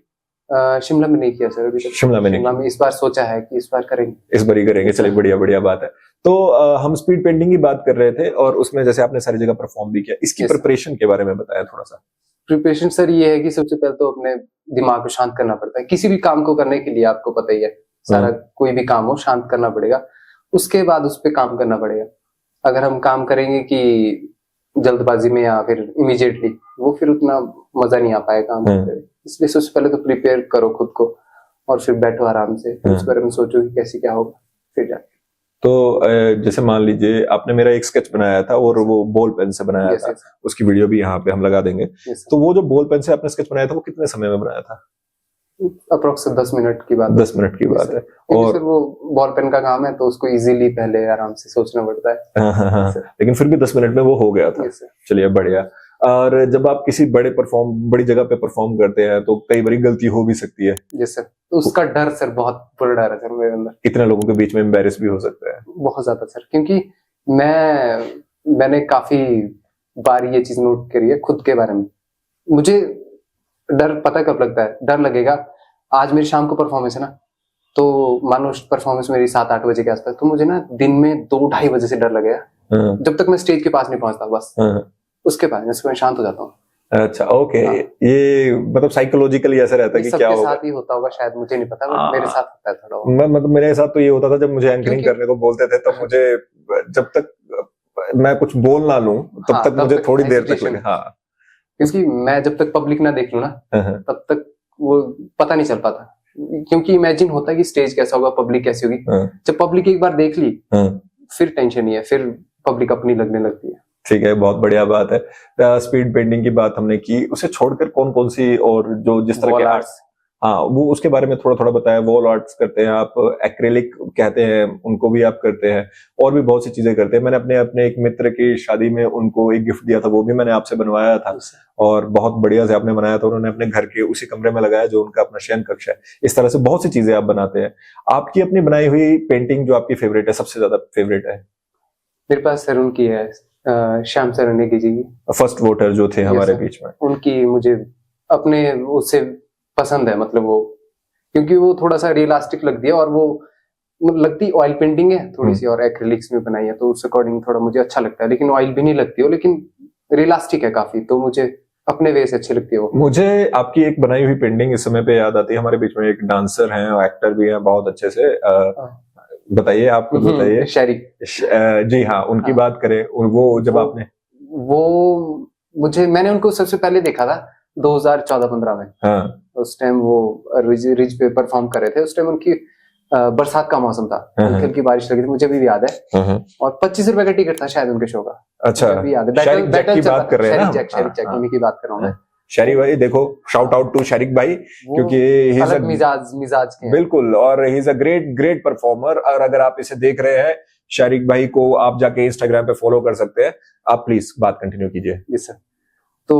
शिमला में नहीं किया सर अभी तक।
शिमला में
इस बार सोचा है कि इस बार करेंगे,
इस बार ही करेंगे। चलिए, बढ़िया बात है। तो हम स्पीड पेंटिंग की बात कर रहे थे और उसमें जैसे आपने सारी जगह परफॉर्म भी किया, इसकी प्रिपरेशन के बारे में बताया थोड़ा सा।
प्रिपरेशन सर ये है कि सबसे पहले तो अपने दिमाग को शांत करना पड़ता है। किसी भी काम को करने के लिए आपको पता ही है, सारा कोई भी काम हो शांत करना पड़ेगा, उसके बाद उस पर काम करना पड़ेगा। अगर हम काम करेंगे कि जल्दबाजी में या फिर इमीडिएटली, वो फिर उतना मजा नहीं आ पाएगा काम करते। इसलिए सबसे पहले तो प्रिपेयर करो खुद को और फिर बैठो आराम से, उस बारे में सोचो कि कैसे क्या होगा, फिर जाके।
तो जैसे मान लीजिए आपने मेरा एक स्केच बनाया था और वो बॉल पेन से बनाया था, उसकी वीडियो भी यहाँ पे हम लगा देंगे। तो वो जो बॉल पेन से आपने स्केच बनाया था वो कितने समय में बनाया था?
अप्रोक्स 10 मिनट की बात।
10 मिनट की बात है।
और फिर वो बॉल पेन का काम है तो उसको इजीली पहले आराम से सोचना पड़ता है।
हाँ। लेकिन फिर भी 10 मिनट में वो हो गया था। चलिए, बढ़िया। और जब आप किसी बड़ी जगह पे परफॉर्म करते हैं तो कई बार गलती हो भी सकती है।
यस सर, तो उसका डर सर, बहुत बुरा डर है सर मेरे अंदर।
कितने लोगों के बीच में एम्बैरेस भी हो सकता है?
बहुत ज्यादा सर, क्योंकि मैंने काफी बार ये चीज नोट करी है खुद के बारे में। मुझे डर पता कब लगता है? डर लगेगा आज मेरी शाम को परफॉर्मेंस है ना, तो मानो परफॉर्मेंस मेरी 7-8 बजे के आसपास, तो मुझे ना दिन में 2-2:30 बजे से डर लगेगा जब तक मैं स्टेज के पास नहीं पहुंचता। बस उसके बाद मैं शांत हो जाता हूँ।
अच्छा, ओके। ये मतलब साइकोलॉजिकली ऐसा रहता है कि क्या होगा?
साथ ही होता होगा शायद, मुझे नहीं पता, मेरे साथ होता है थोड़ा।
मतलब मेरे साथ तो ये होता था जब मुझे एंकरिंग करने को बोलते थे, तो मुझे जब तक मैं कुछ बोल ना लूं तब तक मुझे थोड़ी देर तक लगे। हाँ,
क्योंकि मैं जब तक पब्लिक ना देख लूं ना तब तक वो पता नहीं चल पाता, क्योंकि इमेजिन होता है कि स्टेज कैसा होगा, पब्लिक कैसी होगी। जब पब्लिक एक बार देख ली फिर टेंशन नहीं है, फिर पब्लिक अपनी लगने लगती है।
ठीक है, बहुत बढ़िया बात है। स्पीड पेंटिंग की बात हमने की, उसे छोड़कर कौन कौन सी और जो जिस तरह के हाँ, वो उसके बारे में थोड़ा थोड़ा बताया। वॉल आर्ट्स करते हैं आप, एक्रेलिक कहते हैं उनको भी आप करते हैं, और भी बहुत सी चीजें करते हैं। मैंने अपने एक मित्र की शादी में उनको एक गिफ्ट दिया था, वो भी मैंने आपसे बनवाया था, और बहुत बढ़िया से आपने बनाया था। उन्होंने अपने घर के उसी कमरे में लगाया जो उनका अपना शयन कक्ष है। इस तरह से बहुत सी चीजें आप बनाते हैं। आपकी अपनी बनाई हुई पेंटिंग जो आपकी फेवरेट है, सबसे ज्यादा फेवरेट है?
मेरे पास सर उनकी है, श्याम सरन नेगी जी की,
फर्स्ट वोटर जो थे हमारे बीच में,
उनकी मुझे अपने उससे पसंद है, मतलब वो क्योंकि वो थोड़ा सा रियलिस्टिक लगती है, और वो लगती ऑयल पेंटिंग है थोड़ी सी, और एक्रिलिक्स में बनाई है, तो उस अकॉर्डिंग थोड़ा मुझे अच्छा लगता है। लेकिन ऑयल भी नहीं लगती हो, लेकिन रियलिस्टिक है काफी, तो मुझे अपने वे से अच्छी लगती है वो। मुझे
आपकी एक बनाई हुई पेंटिंग इस समय पे याद आती है। हमारे बीच में एक डांसर हैं और एक्टर भी हैं बहुत अच्छे से, बताइए, आप खुद बताइए।
शारिक
जी हाँ, उनकी बात करें, वो जब आपने
मैंने उनको सबसे पहले देखा था 2014-15 में।
हाँ।
उस टाइम वो रिज पे परफॉर्म कर रहे थे। उस टाइम उनकी बरसात का मौसम था, हल्की बारिश लगी थी, मुझे भी याद है। और 25 रुपए का टिकट था शायद उनके शो का।
अच्छा,
भी याद है।
शरीक की बात कर रहे हैं ना?
शरीक जैक उन्हीं की बात कर रहा हूँ मैं।
शारिक भाई, देखो, शाउट आउट टू शारिक भाई, क्योंकि
अलग मिजाज के,
बिल्कुल, और he is a great performer. और अगर आप इसे देख रहे हैं, शारिक भाई को आप जाके इंस्टाग्राम पे फॉलो कर सकते हैं। आप प्लीज बात कंटिन्यू कीजिए।
Yes sir. तो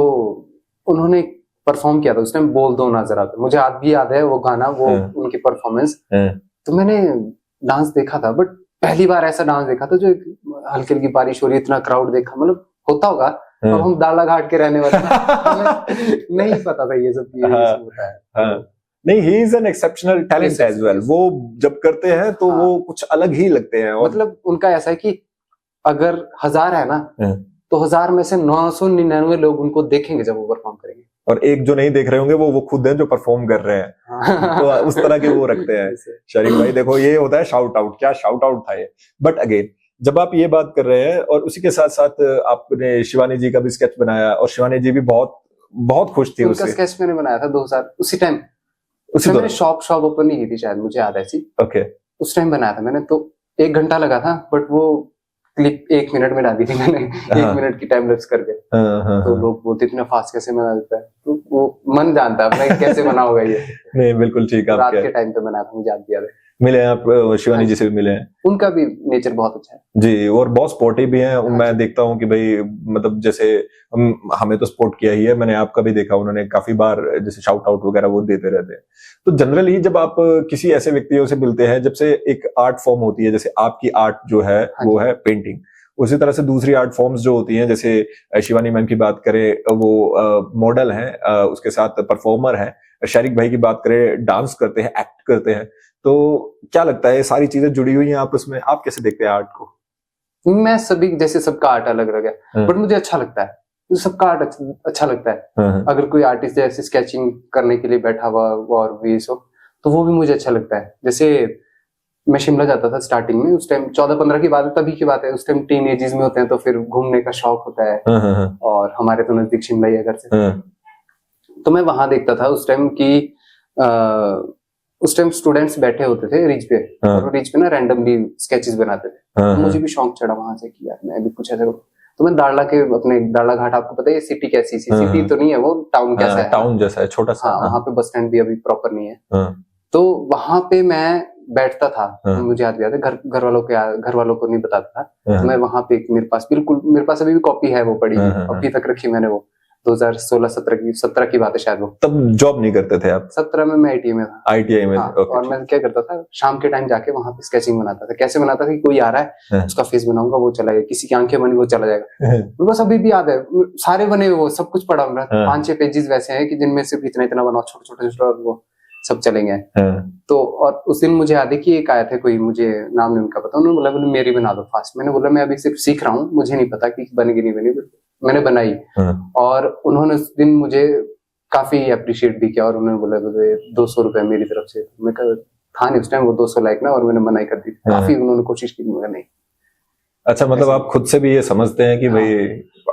उन्होंने परफॉर्म किया था उस टाइम, बोल दो ना जरा, मुझे आज भी याद है वो गाना, वो उनकी परफॉर्मेंस। तो मैंने डांस देखा था, बट पहली बार ऐसा डांस देखा था जो हल्की हल्की बारिश हो रही, इतना क्राउड देखा, मतलब होता होगा, अब हम दाला घाट के रहने वाले नहीं पता था ये सब होता है।
नहीं, he is an exceptional talent as well. वो जब करते हैं तो वो कुछ अलग ही लगते हैं।
मतलब उनका ऐसा है कि अगर 1000 है ना, तो 1000 में से 999 लोग उनको देखेंगे जब वो परफॉर्म करेंगे,
और एक जो नहीं देख रहे होंगे वो खुद हैं जो परफॉर्म कर रहे हैं। तो उस तरह के वो रखते हैं। शारिक भाई देखो, ये होता है शाउट आउट। क्या शाउट आउट था ये। बट अगेन, जब आप ये बात कर रहे हैं, और उसी के साथ साथ आपने शिवानी जी का भी स्केच बनाया, और शिवानी जी भी बहुत खुश थी।
उनका स्केच मैंने बनाया था 2000 उसी टाइम। मैंने शॉप ओपन नहीं की थी शायद, मुझे याद है ऐसी।
ओके,
उस टाइम बनाया था मैंने, तो 1 घंटा लगा था, बट वो क्लिप 1 मिनट में डाल दी थी मैंने। 1 मिनट की टाइम लैप्स करके। तो लोग बोलते इतना फास्ट कैसे बना देता है, तो वो मन जानता है अपना कैसे बना होगा ये।
नहीं, बिल्कुल ठीक है।
रात के टाइम पे बनाया था, मुझे याद दिया।
मिले हैं आप शिवानी जी से भी मिले हैं?
उनका भी नेचर बहुत अच्छा है
जी, और बहुत स्पोर्टिव भी हैं। मैं देखता हूँ कि भाई, मतलब जैसे हमें तो सपोर्ट किया ही है, मैंने आपका भी देखा, उन्होंने काफी बार जैसे शाउट आउट वगैरह वो देते रहते हैं। तो जनरली जब आप किसी ऐसे व्यक्तियों से मिलते हैं, जब से एक आर्ट फॉर्म होती है, जैसे आपकी आर्ट जो है वो है पेंटिंग, उसी तरह से दूसरी आर्ट फॉर्म्स जो होती हैं, जैसे शिवानी मैम की बात करें, वो मॉडल हैं, उसके साथ परफॉर्मर है। शारिक भाई की बात करें, डांस करते हैं, एक्ट करते हैं। तो क्या लगता है, सारी चीजें जुड़ी हुई हैं आपस में? आप कैसे देखते हैं आर्ट को?
मैं सभी, जैसे सबका आर्ट अलग अलग है, बट मुझे अच्छा लगता है, सबका आर्ट अच्छा लगता है। अगर कोई आर्टिस्ट जैसे स्केचिंग करने के लिए बैठा हुआ और भी सब, तो वो भी मुझे अच्छा लगता है। जैसे मैं शिमला जाता था स्टार्टिंग में, उस टाइम 14-15 की बात है, तभी की बात है। उस टाइम टीन एजेस में होते हैं, तो फिर घूमने का शौक होता है, और हमारे तो नजदीक शिमला ही है घर से। तो मैं वहां देखता था उस टाइम की, उस टाइम स्टूडेंट्स बैठे होते थे रिज पे, और रिज पे ना रैंडमली स्केचेस बनाते थे। तो मुझे भी शौक चढ़ा वहां से कि यार मैं भी कुछ ऐसा करूं। तो मैं दाड़ला के, अपने दाड़ला घाट, आपको पता है सिटी कैसी, सिटी तो नहीं है वो, टाउन कैसा है, टाउन
जैसा है, छोटा सा।
वहां पे बस स्टैंड भी अभी प्रॉपर नहीं है। तो वहां पे मैं बैठता था, मुझे याद भी आता है, घर वालों को नहीं बताता था। तो मैं वहां पे, मेरे पास अभी भी कॉपी है वो पड़ी, अभी तक रखी मैंने वो। 2016-17 की बात है शायद वो।
तब जॉब नहीं करते थे आप?
17 में मैं ITI में था।
ITI में
हाँ, और मैं क्या करता था, शाम के टाइम जाके वहां पे स्केचिंग बनाता था। कैसे बनाता था कि कोई आ रहा है, उसका फेस बनाऊंगा, वो चला जाएगा, किसी की आंखें बनी, वो चला जाएगा। मेरे पास अभी भी याद है, सारे बने हुए, वो सब कुछ पड़ा हुआ, 5-6 पेजेस वैसे हैं कि जिनमें सिर्फ इतना बनाओ, छोटे वो सब चलेंगे। तो और उस दिन मुझे याद है कि एक आया था कोई, मुझे नाम नहीं उनका पता, उन्होंने बोला मेरी बना दो फास्ट। मैंने बोला मैं अभी सिर्फ सीख रहा हूँ, मुझे नहीं पता कि बनेगी नहीं बनेगी, मैंने बनाई। और उन्होंने उस दिन मुझे काफी अप्रिशिएट भी किया, और उन्होंने बोला 200 रुपए मेरी तरफ से। मैं था नहीं उस टाइम वो 200 लाइक ना, और मैंने मनाई कर दी। काफी उन्होंने कोशिश की, मगर नहीं।
अच्छा, मतलब आप खुद से भी ये समझते हैं कि भाई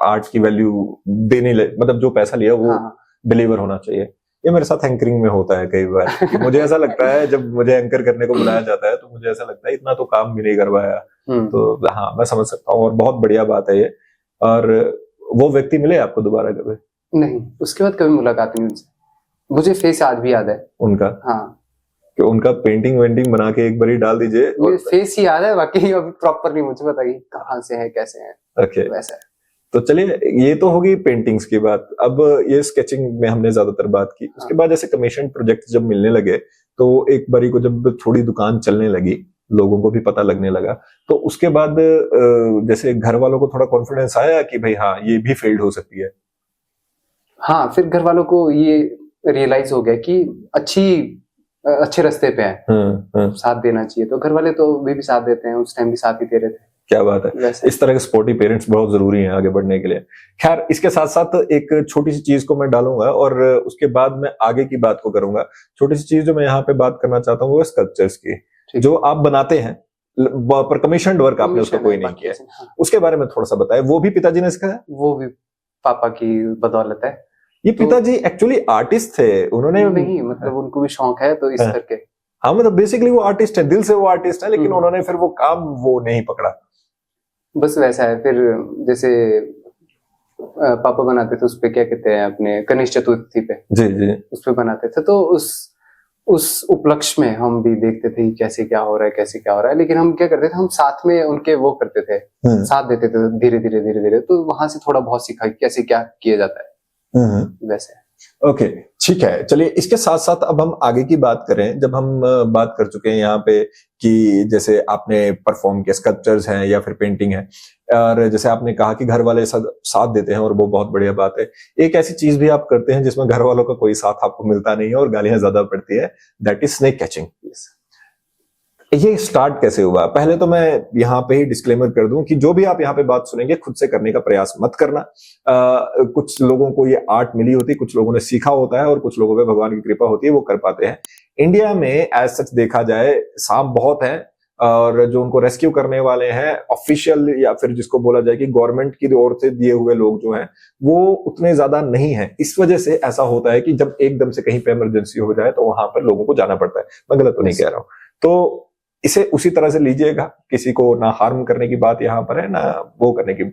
आर्ट की वैल्यू देने, मतलब जो पैसा लिया वो डिलीवर होना चाहिए। ये मेरे साथ एंकरिंग में होता है कई बार। मुझे ऐसा लगता है, जब मुझे एंकर करने को बुलाया जाता है, तो मुझे ऐसा लगता है इतना तो काम भी नहीं करवाया। तो हाँ, मैं समझ सकता हूँ, और बहुत बढ़िया बात है ये। और वो व्यक्ति मिले आपको दोबारा कभी?
नहीं, उसके बाद कभी मुलाकात नहीं उनसे। मुझे फेस आज भी याद है
उनका।
हाँ,
कि उनका पेंटिंग वेंटिंग बना के एक बार ही डाल दीजिए।
मुझे फेस ही याद है, बाकी अभी प्रॉपर नहीं मुझे पता कि कहाँ से है कैसे है।
ओके,
वैसा है।
तो चलिए, ये तो होगी पेंटिंग्स की बात। अब ये स्केचिंग में हमने ज्यादातर बात की। उसके बाद जैसे कमीशन प्रोजेक्ट जब मिलने लगे, तो एक बारी को जब थोड़ी दुकान चलने लगी, लोगों को भी पता लगने लगा, तो उसके बाद जैसे घर वालों को थोड़ा कॉन्फिडेंस आया कि भाई हाँ, ये भी फील्ड हो सकती है।
हाँ, फिर घर वालों को ये रियलाइज हो गया कि अच्छे रास्ते पे है, साथ देना चाहिए। तो घर वाले तो भी साथ देते हैं, उस टाइम भी साथ ही दे रहे थे।
क्या बात है, इस तरह के सपोर्टिव पेरेंट्स बहुत जरूरी हैं आगे बढ़ने के लिए। खैर, इसके साथ साथ एक छोटी सी चीज को मैं डालूंगा और उसके बाद मैं आगे की बात को करूंगा। छोटी सी चीज जो मैं यहाँ पे बात करना चाहता हूँ वो स्कल्पचर्स की, जो आप बनाते हैं पर कमीशन वर्क आपने उसका कोई नहीं किया।
हाँ।
उसके बारे में थोड़ा सा बताएं। वो भी पिताजी ने सिखाया?
वो भी पापा की बदौलत है।
ये पिताजी एक्चुअली आर्टिस्ट थे, उन्होंने
नहीं, मतलब उनको भी शौक है तो इस करके।
हाँ, मतलब बेसिकली वो आर्टिस्ट है, दिल से वो आर्टिस्ट है, लेकिन उन्होंने फिर वो काम वो नहीं पकड़ा।
बस वैसा है। फिर जैसे पापा बनाते थे उस पे, क्या कहते हैं, अपने गणेश चतुर्थी पे,
जी जी, उस
पे बनाते थे। तो उस उपलक्ष्य में हम भी देखते थे कैसे क्या हो रहा है, कैसे क्या हो रहा है। लेकिन हम क्या करते थे, हम साथ में उनके वो करते थे, साथ देते थे धीरे धीरे धीरे धीरे। तो वहां से थोड़ा बहुत सीखा कैसे क्या किया जाता है वैसे।
ओके, ठीक है। चलिए, इसके साथ साथ अब हम आगे की बात करें। जब हम बात कर चुके हैं यहाँ पे कि जैसे आपने परफॉर्म किया, स्कल्पचर्स हैं या फिर पेंटिंग है, और जैसे आपने कहा कि घर वाले साथ देते हैं और वो बहुत बढ़िया बात है। एक ऐसी चीज भी आप करते हैं जिसमें घर वालों का कोई साथ आपको मिलता नहीं है और गालियां ज्यादा पड़ती है, दैट इज स्नेक कैचिंग। ये स्टार्ट कैसे हुआ? पहले तो मैं यहाँ पे ही डिस्क्लेमर कर दूं कि जो भी आप यहाँ पे बात सुनेंगे, खुद से करने का प्रयास मत करना। कुछ लोगों को ये आर्ट मिली होती है, कुछ लोगों ने सीखा होता है और कुछ लोगों पे भगवान की कृपा होती है, वो कर पाते हैं। इंडिया में एज सच देखा जाए सांप बहुत हैं, और जो उनको रेस्क्यू करने वाले हैं ऑफिशियल या फिर जिसको बोला जाए कि गवर्नमेंट की ओर से दिए हुए लोग जो हैं वो उतने ज्यादा नहीं है। इस वजह से ऐसा होता है कि जब एकदम से कहीं पे इमरजेंसी हो जाए तो वहां पर लोगों को जाना पड़ता है। मैं गलत तो नहीं कह रहा हूं। तो इसे उसी तरह से लीजिएगा, किसी को ना हार्म करने की बात यहाँ पर है, ना वो करने की,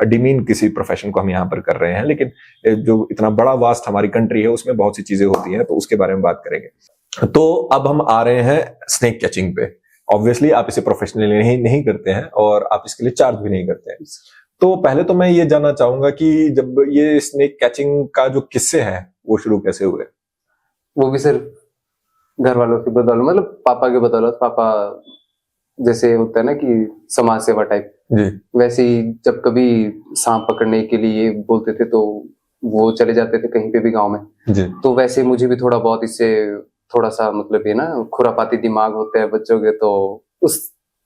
डिमीन किसी प्रोफेशन को हम यहाँ पर कर रहे हैं। लेकिन जो इतना बड़ा वास्ट हमारी कंट्री है उसमें बहुत सी चीजें होती हैं, तो उसके बारे में बात करेंगे। तो अब हम आ रहे हैं स्नेक कैचिंग पे। ऑब्वियसली आप इसे प्रोफेशनली नहीं करते हैं और आप इसके लिए चार्ज भी नहीं करते हैं। तो पहले तो मैं ये जानना चाहूंगा कि जब ये स्नेक कैचिंग का जो किस्से हैं वो शुरू कैसे हुए?
वो भी सिर्फ घर वालों की बदौलत, मतलब पापा के बदौलत। पापा जैसे होता है ना कि समाज सेवा टाइप, वैसे ही जब कभी सांप पकड़ने के लिए बोलते थे तो वो चले जाते थे कहीं पे भी गांव में। तो वैसे मुझे भी थोड़ा बहुत इससे थोड़ा सा, मतलब ये ना खुरापाती दिमाग होते हैं बच्चों के, तो उस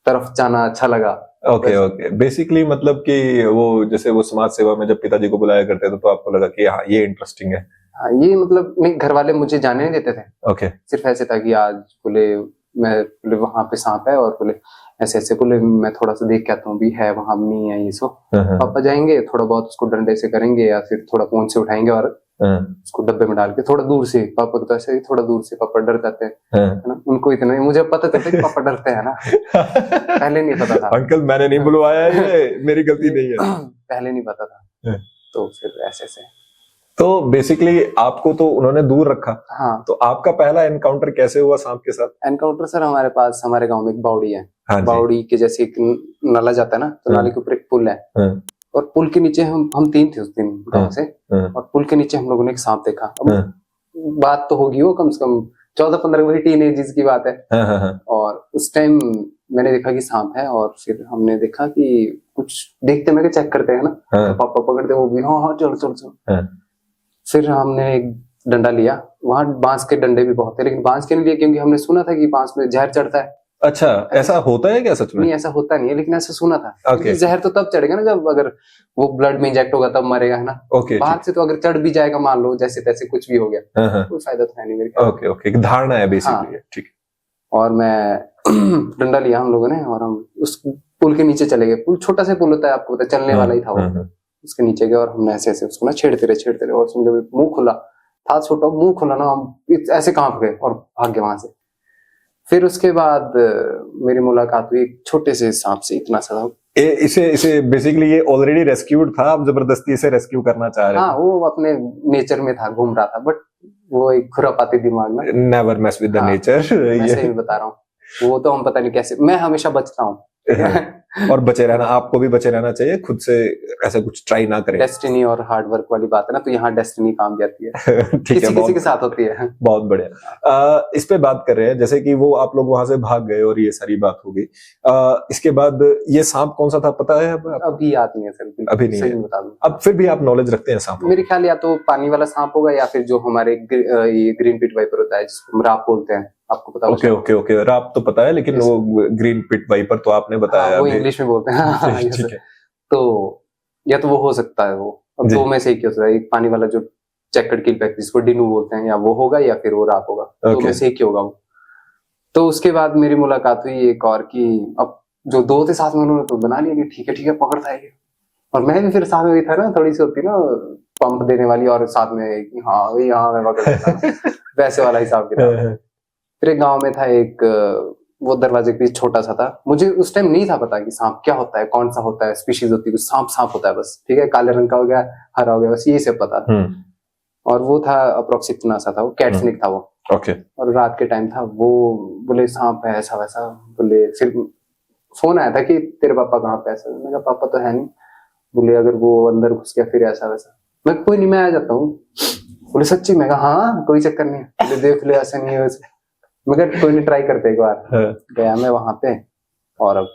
तरफ जाना अच्छा लगा।
ओके, बेसिकली मतलब कि वो जैसे वो समाज सेवा में जब पिताजी को बुलाया करते थे तो आपको लगा कि हाँ ये इंटरेस्टिंग है।
हाँ, ये मतलब नहीं, घर वाले मुझे जाने नहीं देते थे। सिर्फ ऐसे था कि आज बोले बोले वहां पे सांप है, और बोले ऐसे ऐसे, बोले मैं थोड़ा सा देख के आता हूँ, भी है वहां नहीं है ये सो। पापा जाएंगे, थोड़ा बहुत उसको डंडे से करेंगे या फिर थोड़ा फोन से उठाएंगे और उसको डब्बे में डाल के थोड़ा दूर से, पापा तो ऐसे ही थोड़ा दूर से, पापा डर जाते हैं है ना। उनको इतना ही मुझे पता चलता कि पापा डरते हैं ना। पहले नहीं पता था।
अंकल मैंने नहीं बुलवाया, ये मेरी गलती नहीं है।
पहले नहीं पता था। तो फिर ऐसे से
तो बेसिकली आपको तो उन्होंने दूर रखा।
हाँ।
तो आपका पहला एनकाउंटर कैसे हुआ सांप के साथ?
एनकाउंटर सर, हमारे पास हमारे गांव में एक बावड़ी है। हाँ, बावड़ी के जैसे एक नाला जाता है ना, तो नाले के ऊपर एक पुल है, और पुल के नीचे हम 3 थे उस दिन गांव से, और पुल के नीचे हम लोगों ने एक सांप देखा। अब बात तो होगी वो कम से कम 14-15 वही टीनेजर्स की बात है। और उस टाइम मैंने देखा कि सांप है, और फिर हमने देखा कि कुछ देखते, मैं चेक करते हैं ना, तो पापा पकड़ते, वो भी हाँ चलो। फिर हमने एक डंडा लिया, वहां बांस के डंडे भी बहुत थे, लेकिन बांस के नहीं लिए क्योंकि हमने सुना था कि बांस में जहर चढ़ता है।
अच्छा, ऐसा होता है क्या सच में?
नहीं, ऐसा होता नहीं है, लेकिन ऐसा सुना था। जहर तो तब चढ़ेगा ना जब अगर वो ब्लड में इंजेक्ट होगा तब मरेगा, है ना। बाहर से तो अगर चढ़ भी जाएगा, मान लो जैसे तैसे कुछ भी हो गया, कोई फायदा तो है नहीं मेरे ख्याल।
ओके, एक धारणा है बेसिकली। ठीक।
और मैं डंडा लिया हम लोगों ने, और हम उस पुल के नीचे चले गए। पुल छोटा सा पुल होता है, आपको पता, चलने वाला ही था वो। उसके नीचे गए और हमने ऐसे ऐसे उसको ना छेड़ते रहे, और उसमें जब मुंह खुला था, छोटा मुंह खुला ना, हम ऐसे कांप गए और भाग गए वहां से। फिर उसके बाद मेरी मुलाकात हुई एक छोटे से सांप से, इतना सा था।
इसे बेसिकली ये ऑलरेडी रेस्क्यूड था, आप जबरदस्ती इसे रेस्क्यू करना चाह रहे थे?
हाँ, वो अपने नेचर में था, घूम रहा था, बट वो एक खुरापाती दिमाग ना,
never mess with the nature.
मैं सही बता रहा हूँ, वो तो हम पता नहीं कैसे, मैं हमेशा बचता हूँ।
और बचे रहना, आपको भी बचे रहना चाहिए, खुद से ऐसा कुछ ट्राई ना करें।
डेस्टिनी और हार्ड वर्क वाली बात है ना, तो यहाँ डेस्टिनी काम जाती है।
ठीक है,
किसी के साथ होती है।
बहुत बढ़िया। इस पे बात कर रहे हैं, जैसे कि वो आप लोग वहां से भाग गए और ये सारी बात हो गई। इसके बाद ये सांप कौन सा था पता है?
अभी याद नहीं है सर,
अभी नहीं है।
बता दूं।
अब फिर भी आप नॉलेज रखते हैं सांप?
मेरे ख्याल या तो पानी वाला सांप होगा या फिर जो हमारे ये ग्रीन पिट वाइपर होता है जिसको राप बोलते हैं, आपको पता
होगा? ओके ओके ओके, राप तो पता है, लेकिन वो ग्रीन पिट वाइपर तो आपने बताया।
वो इंग्लिश में बोलते हैं। ठीक है, तो या तो वो हो सकता है, वो अब दो में से एक हो सकता है, एक पानी वाला जो चेकर्ड किलबैक जिसको डिनू बोलते हैं, या वो होगा या फिर वो राप होगा, दो में से एक ही होगा वो। तो उसके बाद मेरी मुलाकात हुई एक और की, अब जो दो थे साथ में उन्होंने तो बना लिया कि ठीक है पकड़ता है, और मैं भी फिर साथ में भी था ना, थोड़ी सी होती ना पंप देने वाली, और साथ में कि हाँ भाई हाँ मैं पकड़ लेता वैसे वाला हिसाब किताब। फिर एक गाँव में था एक, वो दरवाजे के बीच छोटा सा था, मुझे उस टाइम नहीं था पता कि सांप क्या होता है, कौन सा होता है, स्पीशीज होती है, कुछ सांप होता है बस, ठीक है, काले रंग का हो गया, हरा हो गया, बस यही सब पता था। और वो था अप्रोक्स इतना सा था, वो कैट स्नेक था वो।
ओके।
और रात के टाइम था, वो बोले सांप है ऐसा वैसा, बोले फिर फोन आया था कि तेरे पापा कहाँ पे, ऐसा, मैंने कहा पापा तो है नहीं, बोले अगर वो अंदर घुस गया फिर ऐसा वैसा, मैं कोई नहीं मैं आ जाता हूँ, बोले सच्ची, मैं कहा हाँ कोई चक्कर नहीं है, बोले देख ले ऐसा नहीं है वैसे, मगर कोई नहीं ट्राई करते एक बार। गया मैं वहां पे, और अब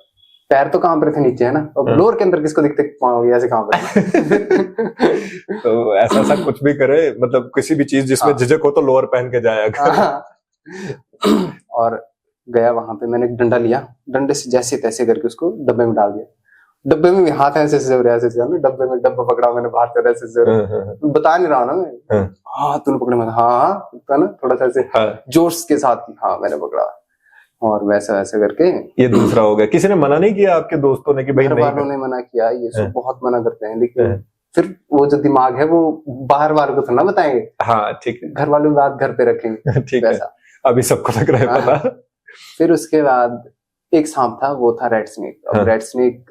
पैर तो कांप रहे थे नीचे है ना, और लोअर के अंदर किसको दिखते ऐसे कांप रहे।
तो ऐसा कुछ भी करे, मतलब किसी भी चीज जिसमें झिझक हो तो लोअर पहन के जाया।
और गया वहां पे, मैंने एक डंडा लिया, डंडे से जैसे तैसे करके उसको डब्बे में डाल दिया, डब्बे में भी हाथ ऐसे डब्बे में डब्बा पकड़ा मैंने बाहर से ऐसे, बता नहीं रहा ना मैं, हाँ तूने पकड़ा, मैं हाँ ना थोड़ा सा ऐसे जोश के साथ की, हाँ मैंने पकड़ा, और वैसा वैसा करके। ये
दूसरा हो गया। किसी ने मना नहीं किया आपके दोस्तों ने कि भाई?
घर वालों ने मना किया, ये सब बहुत मना करते हैं, लेकिन फिर वो जो दिमाग है वो बाहर वालों को थोड़ा बताएंगे।
हाँ ठीक है,
घर वालों की बात घर पे रखेंगे।
ठीक है, अभी सबको लग रहा है पता।
फिर उसके बाद एक सांप था, वो था रेड स्नेक। अब रेड स्नेक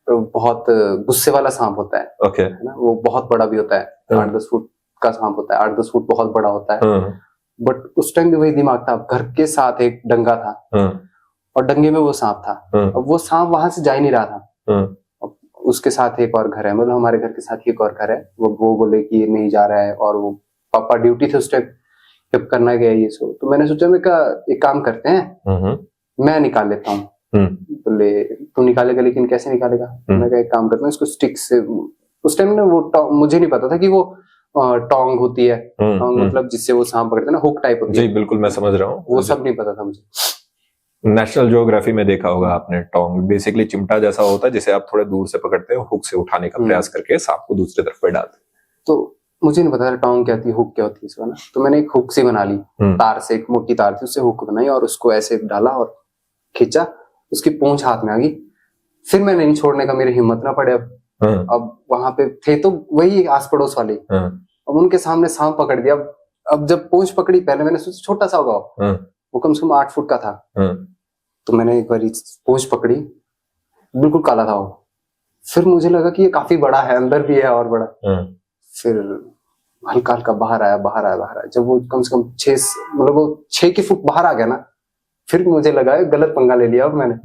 बहुत गुस्से वाला सांप होता है,
ओके,
है ना, वो बहुत बड़ा भी होता है, 8-10 फुट का सांप होता है, 8-10 फुट बहुत बड़ा होता है। बट उस टाइम भी वही दिमाग था, घर के साथ एक डंगा था, और डंगे में वो सांप था। अब वो सांप वहां से जा ही नहीं रहा था, अब उसके साथ एक और घर है, मतलब हमारे घर के साथ ही एक और घर है, वो बोले कि ये नहीं जा रहा है, और वो पापा ड्यूटी थे उस टाइम, जब करना गया ये सो, तो मैंने सोचा मैं एक काम करते हैं, मैं निकाल लेता हूँ। बोले तू निकालेगा, लेकिन कैसे निकालेगा? मैं एक काम करता हूँ, इसको स्टिक से, उस टाइम ना वो मुझे नहीं पता था कि वो टोंग होती है, मतलब जिससे वो सांप पकड़ते हैं ना, हुक टाइप होती है।
जी बिल्कुल, मैं समझ रहा हूँ,
वो सब नहीं पता था मुझे।
नेशनल ज्योग्राफी में देखा होगा आपने, टोंग बेसिकली चिमटा जैसा होता है जिसे आप थोड़े दूर से पकड़ते हैं, हुक से उठाने का प्रयास करके सांप को दूसरी तरफ पे डालते।
तो मुझे नहीं पता था टोंग क्या थी, हुक क्या होती है इसका ना, तो मैंने एक हुक सी बना ली, तार से, एक मोटी तार थी, उससे हुक बनाई, और उसको ऐसे डाला और खींचा, उसकी पूंछ हाथ में आ गई। फिर मैंने नहीं छोड़ने का, मेरी हिम्मत ना पड़े। अब वहां पे थे तो वही आस पड़ोस वाले, अब उनके सामने सांप पकड़ दिया। अब जब पूंछ पकड़ी, पहले मैंने सोचा छोटा सा होगा, वो कम से कम 8 फुट का था, तो मैंने एक बार पूंछ पकड़ी, बिल्कुल काला था वो। फिर मुझे लगा कि ये काफी बड़ा है, अंदर भी है और बड़ा। फिर हल्का हल्का बाहर आया। जब वो कम से कम 6 फुट बाहर आ गया ना, फिर मुझे लगा गलत पंगा ले लिया अब मैंने।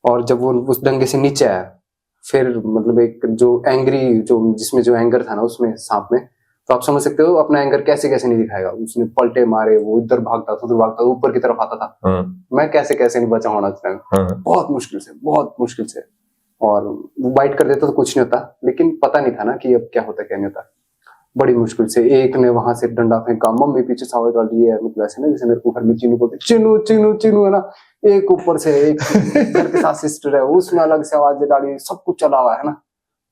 और जब वो उस डंगे से नीचे आया, फिर मतलब एक जो एंग्री, जिसमें जो एंगर था ना उसमें सांप में, तो आप समझ सकते हो अपना एंगर कैसे कैसे नहीं दिखाएगा। उसने पलटे मारे, वो इधर भागता था, उधर भागता, ऊपर की तरफ आता था। मैं कैसे कैसे नहीं बचा होना चाहिए, बहुत मुश्किल से। और बाइट कर देता तो कुछ नहीं होता, लेकिन पता नहीं था ना कि अब क्या होता क्या नहीं होता। बड़ी मुश्किल से एक ने वहां से डंडा फेंका, मम्मी पीछे सावध डाली है, मतलब ऐसे ना जैसे मेरे को घर में चीनू बोलते, चीनू है ना, एक ऊपर से एक घर के साथ सिस्टर है, उसने अलग से आवाज डाली, सब कुछ चला हुआ है ना।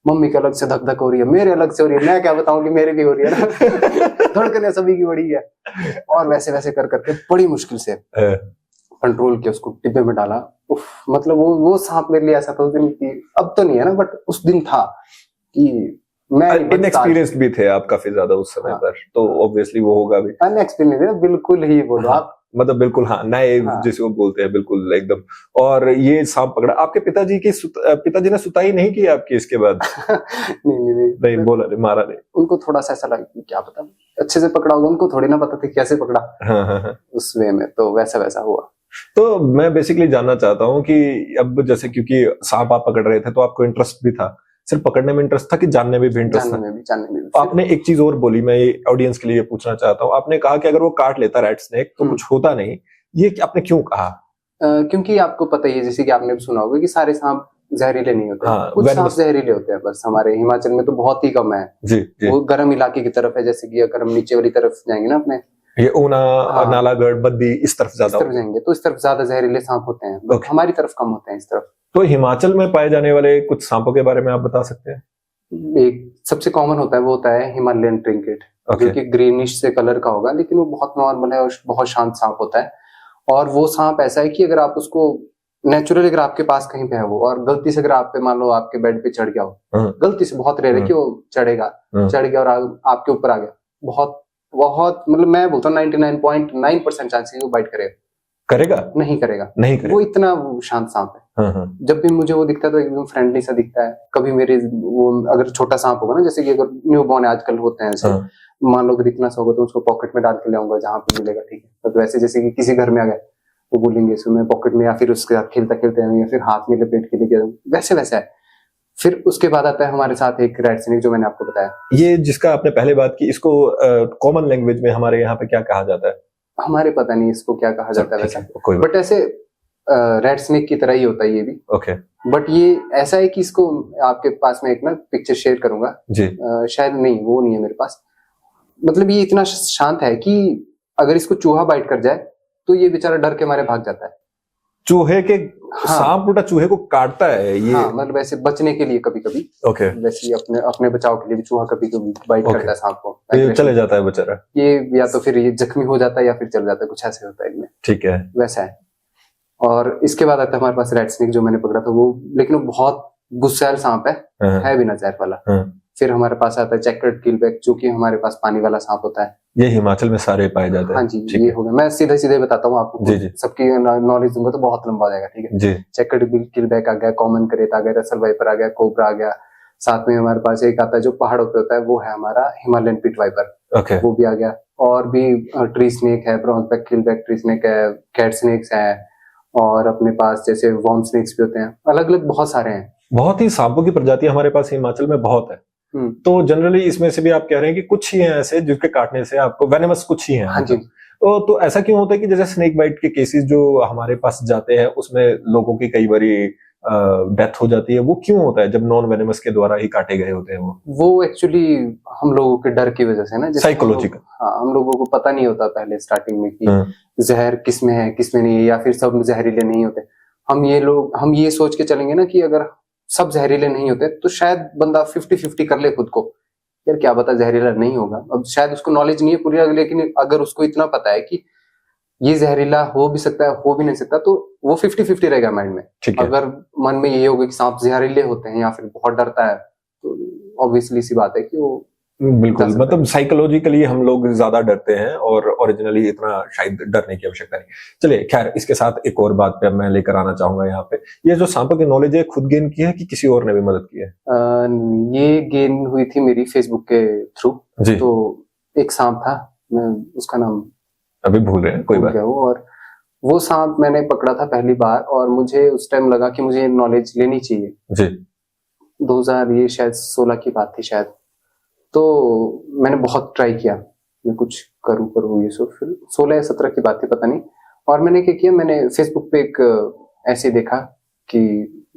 मम्मी के अलग से धक धक हो रही है, मेरे अलग से हो रही है, मैं क्या बताऊं कि मेरी भी हो रही है ना। धड़कने सभी की बड़ी है। और वैसे वैसे कर करके बड़ी मुश्किल से कंट्रोल किया, उसको डिब्बे में डाला। मतलब वो सांप मेरे लिए ऐसा था उस दिन की, अब तो नहीं है ना, बट उस दिन था कि मैं
इनएक्सपीरियंस्ड भी थे आप काफी ज्यादा उस समय पर, तो ऑब्वियसली वो होगा भी।
अनएक्सपीरियंस बिल्कुल ही बोलो आप,
मतलब बिल्कुल हाँ, नए जिसे वो बोलते हैं, बिल्कुल एकदम। और ये सांप पकड़ा आपके पिताजी पिताजी ने सुताई नहीं की आपकी इसके बाद? नहीं बोला नहीं, मारा नहीं?
उनको थोड़ा सा ऐसा लगा क्या पता अच्छे से पकड़ा होगा, उनको थोड़ी ना पता था कैसे पकड़ा।
हाँ।
उस वे में तो वैसा हुआ।
तो मैं बेसिकली जानना चाहता हूँ कि अब जैसे क्योंकि सांप आप पकड़ रहे थे तो आपको इंटरेस्ट भी था, सिर्फ पकड़ने में इंटरेस्ट था कि जानने में भी इंटरेस्ट था?
जानने में भी।
आपने एक चीज और बोली, मैं ऑडियंस के लिए पूछना चाहता हूँ, आपने कहा कि अगर वो काट लेता रेड स्नेक तो कुछ होता नहीं, ये आपने क्यों कहा?
क्योंकि आपको पता ही है, जैसे कि आपने सुना होगा कि सारे सांप जहरीले नहीं होते।
हाँ,
कुछ सांप जहरीले होते हैं, बस हमारे हिमाचल में तो बहुत ही कम है।
जी।
वो गर्म इलाके की तरफ है, जैसे कि अगर हम नीचे वाली तरफ जाएंगे ना अपने
ये ऊना, नालागढ़, बद्दी, इस तरफ ज्यादा
जाएंगे तो इस तरफ ज्यादा जहरीले सांप होते हैं। हमारी तरफ कम होते हैं इस तरफ।
तो हिमाचल में पाए जाने वाले कुछ सांपों के बारे में आप बता सकते हैं?
एक सबसे कॉमन होता है, वो होता है हिमालयन ट्रिंकेट, जो कि ग्रीनिश से कलर का होगा, लेकिन वो बहुत नॉर्मल है और बहुत शांत सांप होता है। और वो सांप ऐसा है कि अगर आप उसको नेचुरली, अगर आपके पास कहीं पे है वो, और गलती से अगर आप पे मान लो आपके बेड पे चढ़ गया हो, गलती से, बहुत रेयर है कि वो चढ़ गया और आपके ऊपर आ गया, बहुत मतलब मैं बोलता हूँ 99.9% चांस है वो बाइट करेगा। नहीं करेगा। वो इतना शांत सांप है। जब भी मुझे वो दिखता है तो एकदम फ्रेंडली सा दिखता है। कभी मेरे वो अगर छोटा सांप होगा ना, जैसे कि अगर न्यू बॉर्न आजकल होते हैं, ऐसे मान लो इतना सा होगा तो उसको पॉकेट में डाल के ले आऊंगा जहाँ पे मिलेगा, ठीक है। तो वैसे जैसे कि किसी घर में आ गया, वो बोलेंगे इसमें पॉकेट में, या फिर उसके साथ खेलते या फिर हाथ में लपेट के लेके, वैसे है। फिर उसके बाद आता है हमारे साथ एक रेड स्नेक, जो मैंने आपको बताया।
ये जिसका आपने पहले बात की, इसको कॉमन लैंग्वेज में हमारे यहाँ पे क्या कहा जाता है?
हमारे पता नहीं इसको क्या कहा जाता है वैसा, बट ऐसे रेड स्नेक की तरह ही होता है ये भी।
ओके।
बट ये ऐसा है कि इसको आपके पास में एक ना पिक्चर शेयर करूंगा जी। शायद नहीं, वो नहीं है मेरे पास। मतलब ये इतना शांत है कि अगर इसको चूहा बाइट कर जाए तो ये बेचारा डर के मारे भाग जाता है।
चूहे के सांप उल्टा चूहे को काटता है ये?
हाँ, मतलब वैसे बचने के लिए कभी कभी।
ओके।
वैसे अपने बचाव के लिए भी चूहा कभी कभी बाइट करता है सांप को।
ये चले जाता है बेचारा, ये
या तो फिर ये जख्मी हो जाता है या फिर चल जाता है, कुछ ऐसे होता है इनमें।
ठीक है,
वैसा है। और इसके बाद आता है हमारे पास रेड स्नेक, जो मैंने पकड़ा था वो, लेकिन वो बहुत गुस्सैल सांप है बिना जहर वाला। फिर हमारे पास आता है चेकर्ड किलबैक, जो कि हमारे पास पानी वाला सांप होता है।
ये हिमाचल में सारे पाए जाते हैं।
हाँ जी, ये हो गया। मैं सीधे बताता हूँ आपको, सबकी नॉलेज दूंगा तो बहुत लंबा हो जाएगा, ठीक है। चेकर्ड किलबैक आ गया, कॉमन करेट आ गया, रसल वाइपर आ गया, कोबरा आ गया। साथ में हमारे पास एक आता है जो पहाड़ों पे होता है, वो है हमारा हिमालयन पिट वाइपर, वो भी आ गया। और भी ट्री स्नेक है, ब्रॉन्ज बैक किलबैक ट्री स्नेक है, कैट स्नेक्स है, और अपने पास जैसे वॉर्म स्नेक्स भी होते हैं, अलग अलग बहुत सारे हैं।
बहुत ही सांपों की प्रजाति हमारे पास हिमाचल में बहुत है। तो जनरली इसमें से भी आप कह रहे हैं कि कुछ ही हैं ऐसे जिसके काटने से आपको वेनेमस, कुछ ही हैं?
हाँ जी।
तो ऐसा क्यों होता है कि जैसे स्नेक बाइट के केसेस जो हमारे पास जाते हैं उसमें लोगों की कई बारी डेथ हो जाती है, वो क्यों होता है जब नॉन वेनेमस के द्वारा ही काटे गए होते हैं? वो
एक्चुअली हम लोगों के डर की वजह से ना,
साइकोलॉजिकल।
हाँ, हम लोगों को पता नहीं होता पहले स्टार्टिंग में कि जहर किसमें है किसमें नहीं है, या फिर सब जहरीले नहीं होते। हम ये सोच के चलेंगे ना कि अगर सब जहरीले नहीं होते तो शायद बंदा 50-50 कर ले खुद को, यार क्या पता जहरीला नहीं होगा। अब शायद उसको नॉलेज नहीं है पूरी, लेकिन अगर उसको इतना पता है कि ये जहरीला हो भी सकता है, हो भी नहीं सकता, तो वो 50-50 रहेगा माइंड में। अगर मन में ये होगा कि सांप जहरीले होते हैं या फिर बहुत डरता है, तो ऑब्वियसली सी बात है कि वो
बिल्कुल, मतलब साइकोलॉजिकली हम लोग ज्यादा डरते हैं और ओरिजिनली इतना शायद डरने की आवश्यकता नहीं। चलिए खैर, इसके साथ एक और बात पे मैं लेकर आना चाहूंगा यहाँ पे, ये जो सांपों की नॉलेज है खुद गेन की है कि किसी और ने भी मदद की है?
ये गेन हुई थी मेरी फेसबुक के थ्रू। तो एक सांप था, मैं उसका नाम
अभी भूल रहे हैं, कोई बात।
और वो सांप मैंने पकड़ा था पहली बार, और मुझे उस टाइम लगा कि मुझे नॉलेज लेनी चाहिए जी। 2016 की बात थी शायद। तो मैंने बहुत ट्राई किया, मैं कुछ करूँ ये सब। फिर 16 या 17 की बात थी, पता नहीं। और मैंने क्या किया, मैंने फेसबुक पे एक ऐसे देखा कि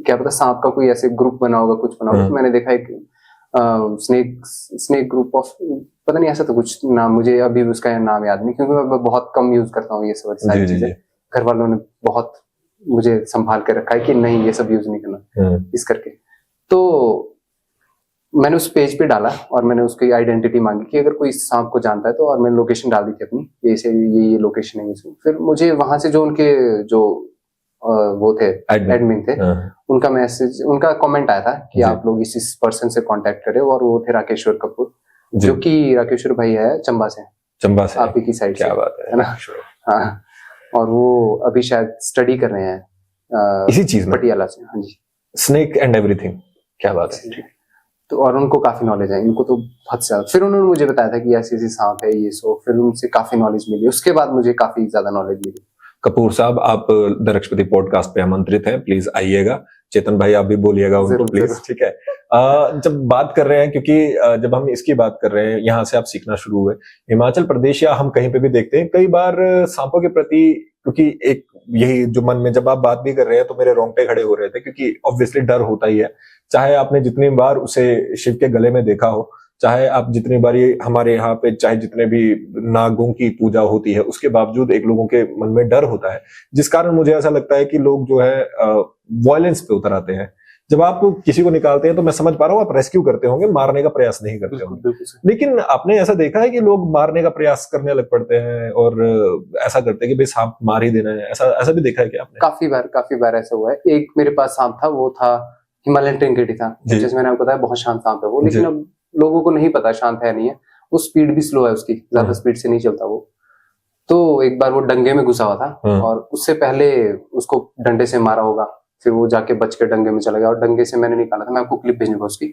क्या पता सांप का कोई ऐसे ग्रुप बना होगा, कुछ बना होगा। तो मैंने देखा एक स्नेक ग्रुप ऑफ, पता नहीं ऐसा तो कुछ नाम, मुझे अभी उसका नाम याद नहीं, क्योंकि मैं बहुत कम यूज करता हूँ ये सब सारी चीजें। घर वालों ने बहुत मुझे संभाल कर रखा है कि नहीं ये सब यूज नहीं करना, इस करके। तो मैंने उस पेज पे डाला और मैंने उसकी आइडेंटिटी मांगी कि अगर कोई सांप को जानता है तो, और मैंने लोकेशन डाल दी थी अपनी, ये लोकेशन है इसमें। फिर मुझे वहां से जो उनके जो वो थे एडमिन थे, उनका कमेंट आया था कि आप लोग इस पर्सन से कांटेक्ट करें, और वो थे राकेश्वर कपूर, जो कि राकेश्वर भाई है चंबा से
आप ही
की साइड से।
क्या बात है ना।
हाँ, और वो अभी शायद स्टडी कर रहे हैं
इसी चीज में,
पटियाला से। हाँ जी,
स्नेक एंड एवरीथिंग। क्या बात है।
तो और उनको काफी नॉलेज है, इनको तो बहुत ज्यादा। फिर उन्होंने मुझे बताया था कि ऐसी ऐसी सांप है ये सो, फिर उनसे काफी नॉलेज मिली, उसके बाद मुझे काफी ज्यादा नॉलेज मिली।
कपूर साहब, आप दरक्षपति पॉडकास्ट पे आमंत्रित हैं, प्लीज आइएगा। चेतन भाई आप भी बोलिएगा उनको प्लीज, ठीक है। जब बात कर रहे हैं, क्योंकि जब हम इसकी बात कर रहे हैं, यहाँ से आप सीखना शुरू हुए, हिमाचल प्रदेश या हम कहीं पे भी देखते हैं कई बार सांपों के प्रति, क्योंकि एक यही जो मन में जब आप बात भी कर रहे हैं तो मेरे रोंगटे खड़े हो रहे थे, क्योंकि ऑब्वियसली डर होता ही है। चाहे आपने जितनी बार उसे शिव के गले में देखा हो, चाहे आप जितनी बार ये हमारे यहाँ पे चाहे जितने भी नागों की पूजा होती है, उसके बावजूद एक लोगों के मन में डर होता है, जिस कारण मुझे ऐसा लगता है कि लोग जो है वॉयलेंस पे उतर आते हैं। जब आप किसी को निकालते हैं तो मैं समझ पा रहा हूँ आप रेस्क्यू करते होंगे, मारने का प्रयास नहीं करते होंगे, लेकिन आपने ऐसा देखा है कि लोग मारने का प्रयास करने लग पड़ते हैं और ऐसा करते हैं कि भाई सांप मार ही देना है, ऐसा भी देखा है क्या आपने?
काफी बार ऐसा हुआ है। एक मेरे पास सांप था, वो था हिमालयन ट्रिंकेटी था, जैसे मैंने आपको बताया बहुत शांत सांप है वो, लेकिन अब लोगों को नहीं पता शांत है नहीं है, वो स्पीड भी स्लो है उसकी, ज्यादा स्पीड से नहीं चलता वो। तो एक बार वो डंगे में घुसा हुआ था और उससे पहले उसको डंडे से मारा होगा, फिर वो जाके बच के डंगे में चला गया और डंगे से मैंने निकाला था। मैं आपको क्लिप भेजूंगा उसकी।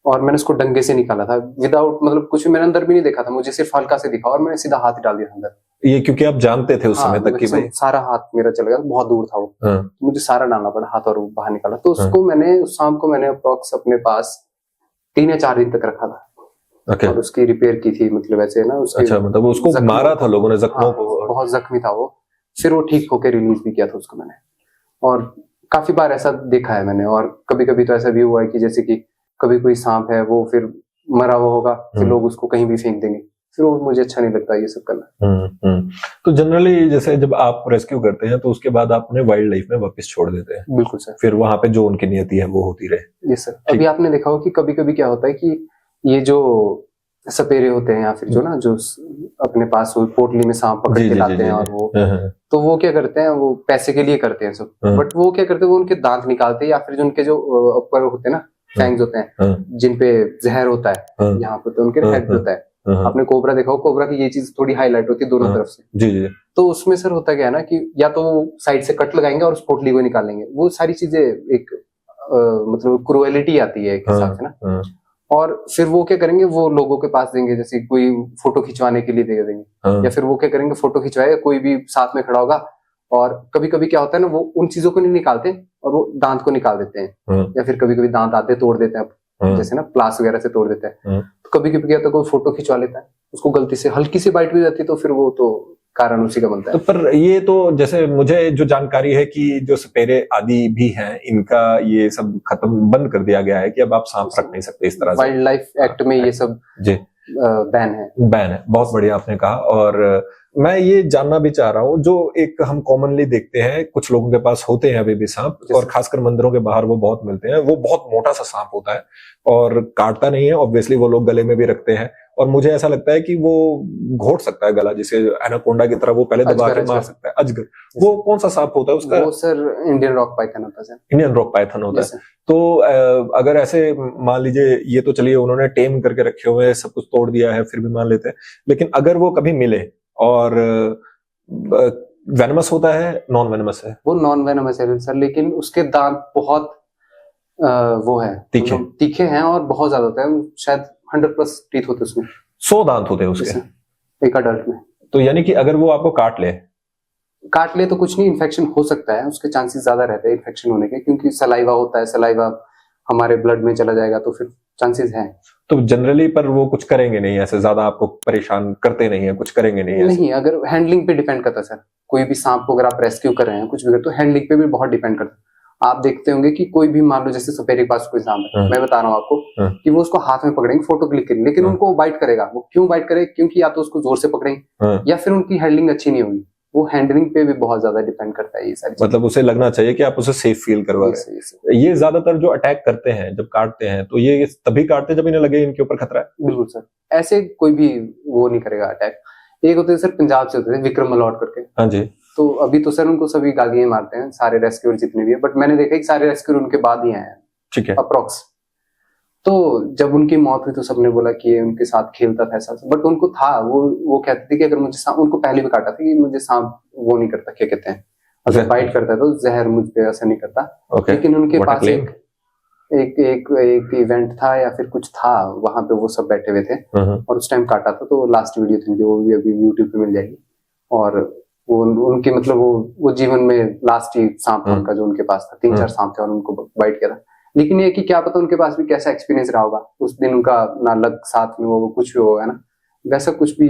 और मैंने उसको डंगे से निकाला था विदाउट, मतलब कुछ भी मैंने अंदर भी नहीं देखा था, मुझे सिर्फ हल्का से दिखा और मैंने सीधा हाथ ही डाल दिया अंदर।
ये क्योंकि आप जानते थे उस समय तक कि भाई
सारा हाथ मेरा चला गया, बहुत दूर था वो, तो मुझे सारा डालना पड़ा हाथ और वो बाहर निकाला। तो उसको मैंने, उस सांप को मैंने अप्रॉक्स अपने पास 3 या 4 दिन तक रखा था।
Okay.
और उसकी रिपेयर की थी, मतलब ऐसे ना उसके।
अच्छा, मतलब उसको मारा था लोगों ने, जख्मों को।
बहुत जख्मी था वो, फिर वो ठीक होकर रिलीज भी किया था उसको मैंने। और काफी बार ऐसा देखा है मैंने। और कभी कभी तो ऐसा भी हुआ है कि जैसे कि कभी कोई सांप है वो फिर मरा हुआ होगा, फिर लोग उसको कहीं भी फेंक देंगे, फिर वो मुझे अच्छा नहीं लगता ये सब करना।
तो जनरली जैसे जब आप रेस्क्यू करते हैं तो उसके बाद आप उन्हें वाइल्ड लाइफ में वापस छोड़ देते हैं?
बिल्कुल सर।
फिर वहां पे जो उनकी नियति है वो होती रहे।
Yes sir. अभी आपने देखा हो कि कभी कभी क्या होता है कि ये जो सपेरे होते हैं या फिर जो ना जो अपने पास पोटली में सांप पकड़ के लाते हैं, और वो तो वो क्या करते हैं, वो पैसे के लिए करते हैं सब, बट वो क्या करते हैं, वो उनके दांत निकालते हैं या फिर जो उनके जो ऊपर होते हैं ना फैंग्स होते हैं जिनपे जहर होता है यहाँ पे, तो उनके हेड होता है। आपने कोबरा देखा हो, कोबरा की ये चीज थोड़ी हाईलाइट होती है दोनों तरफ से। जी। तो उसमें सर होता क्या है ना कि या तो साइड से कट लगाएंगे और उस पोटली को निकालेंगे, वो सारी चीजें एक मतलब क्रूएलिटी आती है एक हिसाब से ना। और फिर वो क्या करेंगे, वो लोगों के पास देंगे, जैसे कोई फोटो खिंचवाने के लिए दे देंगे, या फिर वो क्या करेंगे, फोटो खिंचवाए, कोई भी साथ में खड़ा होगा। और कभी कभी क्या होता है ना, वो उन चीजों को नहीं निकालते और वो दांत को निकाल देते हैं, या फिर कभी कभी दांत आते तोड़ देते हैं, जैसे ना प्लास वगैरह से तोड़ देते हैं। तो कभी कभी क्या होता है, कोई फोटो खिंचवा लेता है, उसको गलती से हल्की सी बाइट भी जाती है, तो फिर वो तो कारण उसी का बनता है।
तो पर ये तो जैसे मुझे जो जानकारी है कि जो सपेरे आदि भी हैं, इनका ये सब खत्म बंद कर दिया गया है कि अब आप सांप रख नहीं सकते इस तरह से।
वाइल्ड लाइफ एक्ट में ये सब
जी
बैन है।
बहुत बढ़िया आपने कहा। और मैं ये जानना भी चाह रहा हूँ, जो एक हम कॉमनली देखते हैं, कुछ लोगों के पास होते हैं अभी भी सांप, और खासकर मंदिरों के बाहर वो बहुत मिलते हैं। वो बहुत मोटा सा सांप होता है और काटता नहीं है, ऑब्वियसली वो लोग गले में भी रखते हैं, और मुझे ऐसा लगता है कि वो घोट सकता है गला, जिसे एनाकोंडा की तरह वो पहले दबा के मार सकता है। अजगर, वो कौन सा सांप होता है उसका?
वो सर इंडियन रॉक पाइथन होता है।
इंडियन रॉक पाइथन होता है। तो अगर ऐसे मान लीजिए, ये तो चलिए उन्होंने टेम करके रखे हुए हैं, सब कुछ तोड़ दिया है, फिर भी मान लेते हैं, लेकिन अगर वो कभी मिले और वेनमस होता है, नॉन वेनमस है? वो
नॉन वेनमस है सर, लेकिन उसके दांत बहुत वो है तीखे हैं और बहुत ज्यादा होता है, शायद 100+ टीथ होते हैं उसमें।
100 दांत होते हैं उसके
एक अडल्ट में।
तो यानी कि अगर वो आपको काट ले
तो कुछ नहीं, इन्फेक्शन हो सकता है, उसके चांसेस ज्यादा रहते हैं इन्फेक्शन होने के, क्योंकि सलाइवा होता है, सलाइवा हमारे ब्लड में चला जाएगा, तो फिर चांसेस हैं।
तो जनरली पर वो कुछ करेंगे नहीं, ऐसे ज्यादा आपको परेशान करते नहीं है, कुछ करेंगे नहीं?
नहीं, अगर हैंडलिंग पे डिपेंड करता है सर, कोई भी सांप को अगर आप रेस्क्यू कर रहे हैं, कुछ भी कर, तो हैंडलिंग पे भी बहुत डिपेंड करता है। आप देखते होंगे कि कोई भी, मान लो जैसे सपेरे के पास कोई सांप है, मैं बता रहा हूँ आपको कि वो उसको हाथ में पकड़ेंगे, फोटो क्लिक करेंगे, लेकिन उनको बाइट करेगा। वो क्यों बाइट करेगा? क्योंकि या तो उसको जोर से पकड़ेंगे या फिर उनकी हैंडलिंग अच्छी नहीं होगी। वो हैंडलिंग पे भी बहुत ज्यादा डिपेंड करता है ये सारी,
मतलब उसे लगना चाहिए कि आप उसे सेफ फील करवा रहे हैं। ये ज्यादातर जो अटैक करते हैं, जब काटते हैं, तो ये तभी काटते हैं जब इन्हें लगे इनके ऊपर खतरा है?
बिल्कुल सर, ऐसे कोई भी वो नहीं करेगा अटैक। एक होते हैं सर पंजाब से होते थे, विक्रम मलौट करके।
हाँ जी।
तो अभी तो सर उनको सभी गालियां मारते हैं, सारे रेस्क्यूअर जितने भी है, बट मैंने देखा कि सारे रेस्क्यूअर उनके बाद ही आए हैं।
ठीक है।
अप्रॉक्स तो जब उनकी मौत हुई तो सबने बोला कि ये उनके साथ खेलता था ऐसा, बट उनको था, वो कहते थे कि अगर मुझे सांप, उनको पहले भी काटा था कि मुझे सांप वो नहीं करता, क्या कहते हैं, अगर बाइट करता है तो जहर मुझ पे असर नहीं करता। लेकिन उनके पास एक इवेंट था या फिर कुछ था, वहां पे वो सब बैठे हुए थे और उस टाइम काटा था। तो लास्ट वीडियो थी वो भी अभी यूट्यूब पे मिल जाएगी। और वो उनके मतलब वो जीवन में लास्ट ही सांप था उनका जो उनके पास था। 3-4 सांप थे और उनको बाइट किया था। लेकिन ये कि क्या पता उनके पास भी कैसा एक्सपीरियंस रहा होगा उस दिन, उनका ना लग साथ में वो कुछ भी होगा ना, वैसा कुछ भी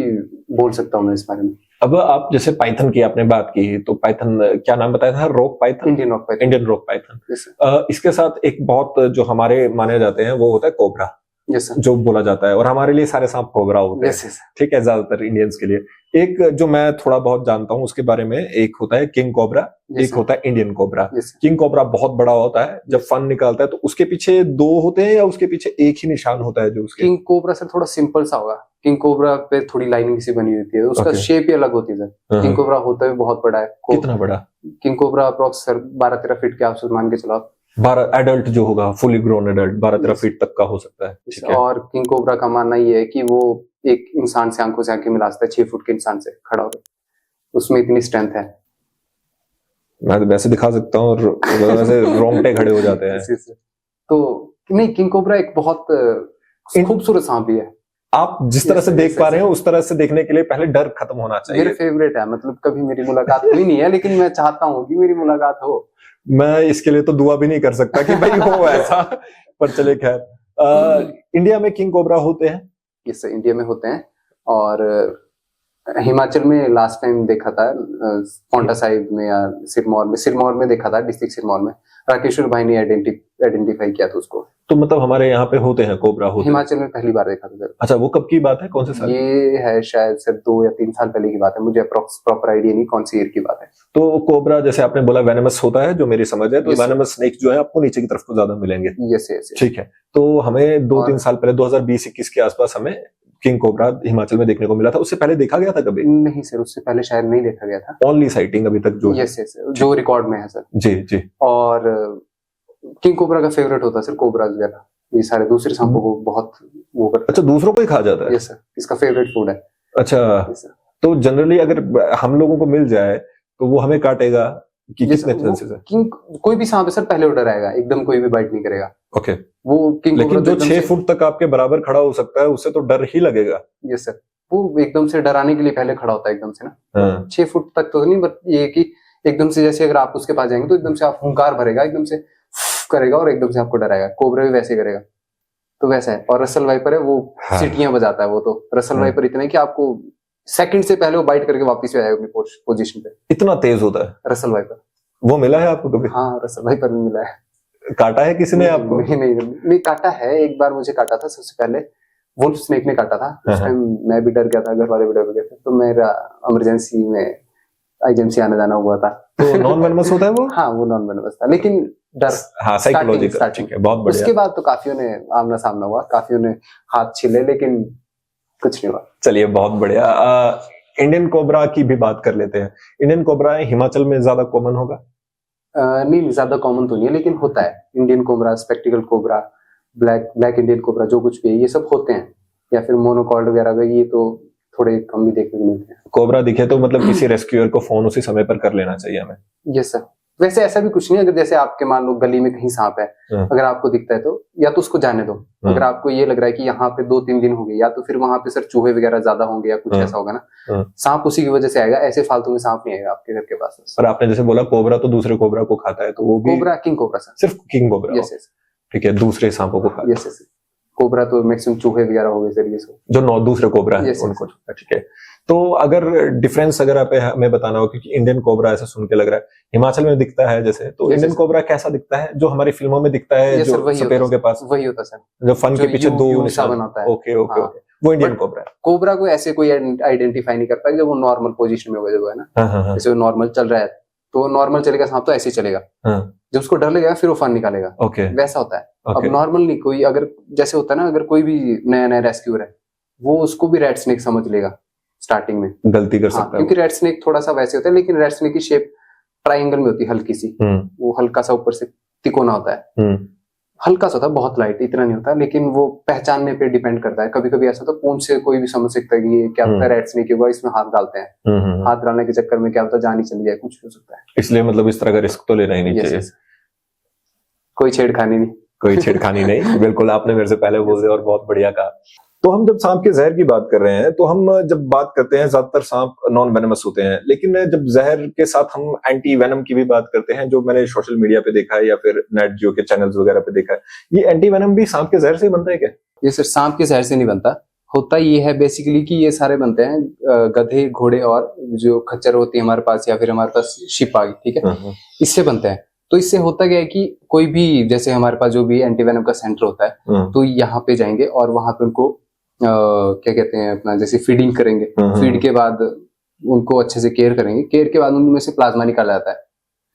बोल सकता हूँ मैं इस बारे में।
अब आप जैसे पाइथन की आपने बात की, तो पाइथन क्या नाम बताया था? Rock Python,
Indian rock Python,
Indian rock Python. इसके साथ एक बहुत जो हमारे माने जाते हैं वो होता है कोबरा, जो बोला जाता है, और हमारे लिए सारे सांप कोबरा होते हैं, ठीक है, ज्यादातर इंडियंस के लिए। एक जो मैं थोड़ा बहुत जानता हूँ उसके बारे में, एक होता है किंग कोबरा, एक होता है इंडियन कोबरा। किंग कोबरा बहुत बड़ा होता है, जब फन निकालता है तो उसके पीछे 2 होते हैं या उसके पीछे एक ही निशान होता है जो उसके?
किंग कोबरा सर थोड़ा सिंपल सा होगा। किंग कोबरा पे थोड़ी लाइनिंग सी बनी होती है, उसका शेप ही अलग होती है सर। किंग कोबरा होता है बहुत बड़ा है।
कितना बड़ा?
King cobra approx sir 12-13 feet के आप मान के चलो।
12 एडल्ट जो होगा, फुली ग्रोन एडल्ट 12-13 फीट तक का हो सकता है।
और किंग कोबरा का मानना ये है कि वो एक इंसान से आंखों से आंखें मिला सकता है, 6 फुट के इंसान से खड़ा होकर, उसमें इतनी स्ट्रेंथ है।
मैं तो वैसे दिखा सकता हूँ और वैसे रोंगटे खड़े हो जाते हैं।
तो नहीं, किंग कोबरा एक बहुत खूबसूरत सांप भी है।
आप जिस तरह से देख पा रहे हो उस तरह से देखने के लिए पहले डर खत्म होना चाहिए।
मेरे फेवरेट है, मतलब कभी मेरी मुलाकात हुई नहीं है, लेकिन मैं चाहता हूँ कि मेरी मुलाकात हो।
मैं इसके लिए तो दुआ भी नहीं कर सकता कि भाई हो ऐसा, पर चले खैर। इंडिया में किंग कोबरा होते हैं?
यस सर, इंडिया में होते हैं। और हिमाचल में लास्ट टाइम देखा था, पोंटा साहिब में या सिरमौर में देखा था, डिस्ट्रिक्ट सिरमौर में राकेश्वर भाई ने आइडेंटिफाई किया था उसको। तो
मतलब हमारे यहाँ पे होते हैं कोबरा? होते
हिमाचल में पहली बार देखा था सर।
अच्छा, वो कब की बात है, कौन से साल?
ये है शायद सर 2 या 3 साल पहले की बात है, मुझे प्रॉपर आइडिया नहीं कौन सी ईयर की बात है।
तो कोबरा जैसे आपने बोला वेनमस होता है, जो मेरी समझ है, तो वेनमस स्नेक जो है आपको नीचे की तरफ को ज्यादा मिलेंगे।
यस,
ठीक है। तो हमें 2-3 साल पहले 2020-21 के आसपास हमें किंग कोबरा हिमाचल में देखने को मिला था। उससे पहले देखा गया था कभी?
नहीं सर, उससे पहले शायद नहीं देखा गया था।
ओनली साइटिंग अभी तक जो
यस जो रिकॉर्ड में है सर।
जी।
और किंग कोबरा का फेवरेट होता है सर कोबरा वगैरह, ये सारे दूसरे सांपों को बहुत वो करता है।
अच्छा, दूसरों को ही खा जाता है?
यस सर, इसका फेवरेट फूड है।
अच्छा, तो जनरली अगर हम लोगों को मिल जाए तो वो हमें काटेगा कि कितने चांसेस है?
कोई भी सांप है सर पहले उड़ आएगा, एकदम कोई भी बाइट नहीं करेगा।
ओके।
वो किंग
लेकिन जो 6 फुट तक आपके बराबर खड़ा हो सकता है उससे तो डर ही लगेगा।
यस सर, वो एकदम से डराने के लिए पहले खड़ा होता है एकदम से ना। 6 फुट तक तो नहीं, बट ये कि एकदम से जैसे अगर आप उसके पास जाएंगे तो एकदम से आप हुंकार भरेगा, एकदम से करेगा और एकदम से आपको डराएगा। कोबरा भी वैसे करेगा, तो वैसा है। और रसल वाइपर है, वो सीटियां बजाता है। वो तो रसल वाइपर इतना है कि आपको सेकंड से पहले वो बाइट करके वापस आ जाएगा अपनी पोजीशन पे।
इतना तेज होता है
रसल वाइपर?
वो मिला है आपको कभी?
हाँ, रसल वाइपर भी मिला है।
काटा है किसी ने आपको?
नहीं काटा है, एक बार मुझे काटा था। सबसे पहले वुल्फ स्नेक ने काटा था। उस टाइम मैं भी डर गया था, घर वाले भी डर गए थे, तो मेरा इमरजेंसी में एजेंसी आने जाना हुआ था।
तो नॉन वेनमस होता है वो?
हाँ, वो नॉन वेनमस था, लेकिन डर।
हाँ, साइकोलॉजिकल। ठीक है, बहुत बढ़िया।
उसके बाद तो काफियों ने आमना सामना हुआ, काफियों ने हाथ छिले, लेकिन कुछ नहीं हुआ।
चलिए, बहुत बढ़िया। इंडियन कोबरा की भी बात कर लेते हैं। इंडियन कोबरा हिमाचल में ज्यादा कॉमन होगा?
नहीं, ज्यादा कॉमन तो नहीं है, लेकिन होता है। Indian cobra, spectacled cobra, black Indian cobra, जो कुछ भी है ये सब होते हैं। या फिर मोनोकॉल्ड वगैरह, ये तो थोड़े कम भी देखने को मिलते हैं।
कोबरा दिखे तो मतलब किसी रेस्क्यूअर को फोन उसी समय पर कर लेना चाहिए हमें?
Yes sir. वैसे ऐसा भी कुछ नहीं है, अगर जैसे आपके मान लो गली में कहीं सांप है, अगर आपको दिखता है तो या तो उसको जाने दो। अगर आपको ये लग रहा है कि यहाँ पे 2-3 दिन हो गए, या तो फिर वहां पे सर चूहे वगैरह ज्यादा होंगे या कुछ ऐसा होगा ना, सांप उसी की वजह से आएगा। ऐसे फालतू में सांप नहीं आएगा आपके घर के पास।
पर आपने जैसे बोला कोबरा तो दूसरे कोबरा को खाता है, तो वो भी
कोबरा किंग कोबरा सर? सिर्फ
किंग कोबरा।
यस।
ठीक है, दूसरे सांपों को खाता है।
यस। कोबरा तो मैक्सिमम चूहे वगैरह हो गए सर, ये सब
जो दूसरे कोबरा है उनको। ठीक है, तो अगर डिफरेंस अगर आप हमें बताना हो, क्योंकि इंडियन कोबरा ऐसा सुन के लग रहा है हिमाचल में दिखता है जैसे, तो इंडियन कोबरा कैसा दिखता है? जो हमारी फिल्मों में दिखता है, जो सपेरों के पास
वही होता है सर,
जो फन के पीछे 2 निशान
बनाता है।
ओके, वो इंडियन कोबरा है।
कोबरा को ऐसे कोई आइडेंटिफाई नहीं करता जब वो नॉर्मल पोजीशन में होगा, है ना। जैसे वो नॉर्मल चल रहा है तो नॉर्मल चलेगा सांप, तो ऐसे ही चलेगा। जब उसको डर लगेगा फिर वो फन निकालेगा। वैसा होता है। अब नॉर्मल नहीं, कोई अगर जैसे होता है ना, अगर कोई भी नया रेस्क्यूअर है, वो उसको भी रेड स्नेक समझ लेगा स्टार्टिंग में,
गलती कर सकता है।
क्योंकि रेड स्नेक थोड़ा सा वैसे होता है, लेकिन रेड स्नेक की शेप ट्रायंगल में होती है, हल्की सी, वो हल्का सा ऊपर से तिकोना होता है। हल्का सा होता है, बहुत लाइट, इतना नहीं होता, लेकिन वो पहचानने पे डिपेंड करता है। कभी कभी ऐसा होता है पूंछ से कोई भी समझ सकता है कि ये क्या होता है, रेड स्नेक होगा, इसमें हाथ डालते हैं, हाथ डालने के चक्कर में क्या होता है जान ही चली जाए, कुछ हो सकता है।
इसलिए मतलब इस तरह का रिस्क तो लेना ही नहीं चाहिए।
कोई छेड़खानी नहीं,
कोई छेड़खानी नहीं। बिल्कुल, आपने मेरे से पहले बोल दिया और बहुत बढ़िया कहा। तो हम जब सांप के जहर की बात कर रहे हैं, तो हम जब बात करते हैं ज्यादातर सांप नॉन वेनमस होते हैं, लेकिन जब जहर के साथ हम एंटी वेनम की भी बात करते हैं, जो मैंने सोशल मीडिया पे देखा है या फिर नेट जियो के चैनल्स वगैरह पे देखा है, ये एंटी वेनम भी सांप के जहर से बनता है क्या?
ये सिर्फ सांप के जहर से नहीं बनता, होता ये है बेसिकली कि ये सारे बनते हैं गधे, घोड़े और जो खच्चर होती है हमारे पास, या फिर हमारे पास शिप आ गई, ठीक है, इससे बनते हैं। तो इससे होता क्या है कि कोई भी, जैसे हमारे पास जो भी एंटी वेनम का सेंटर होता है, तो यहाँ पे जाएंगे और वहां पे उनको क्या कहते हैं अपना, जैसे फीडिंग करेंगे, फीड के बाद उनको अच्छे से केयर करेंगे, केयर के बाद उनमें से प्लाज्मा निकाला जाता है।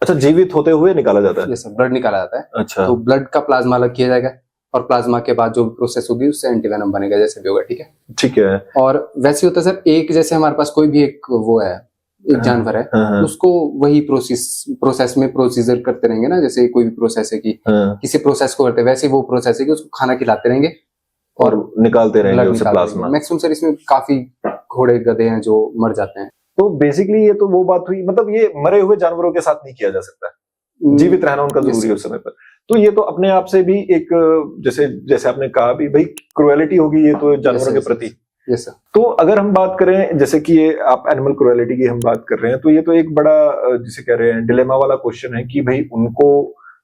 अच्छा, जीवित होते हुए निकाला जाता है?
यस सर, ब्लड निकाला जाता है।
अच्छा,
तो ब्लड का प्लाज्मा अलग किया जाएगा और प्लाज्मा के बाद जो प्रोसेस होगी उससे एंटीवेनम बनेगा, जैसे भी होगा, ठीक है।
ठीक है।
और वैसे होता है सर, एक जैसे हमारे पास कोई भी एक वो है, एक जानवर है, उसको वही प्रोसेस में प्रोसीजर करते रहेंगे ना, जैसे कोई भी प्रोसेस है कि किसी प्रोसेस को करते हैं, वैसे वो प्रोसेस है कि उसको खाना खिलाते रहेंगे
और निकालते रहेंगे उससे प्लाज्मा।
मैक्सिमम सर इसमें काफी घोड़े गधे हैं जो मर जाते हैं।
तो बेसिकली ये तो वो बात हुई, मतलब ये मरे हुए जानवरों के साथ नहीं किया जा सकता, जीवित रहना उनका जरूरी है उस समय पर। तो ये तो अपने आप से भी एक, जैसे आपने कहा भी भाई, क्रुएलिटी होगी ये तो जानवरों के प्रति।
Yes sir.
तो अगर हम बात करें, जैसे कि ये आप एनिमल क्रुएलिटी की हम बात कर रहे हैं, तो ये तो एक बड़ा जिसे कह रहे हैं डिलेमा वाला क्वेश्चन है कि भाई उनको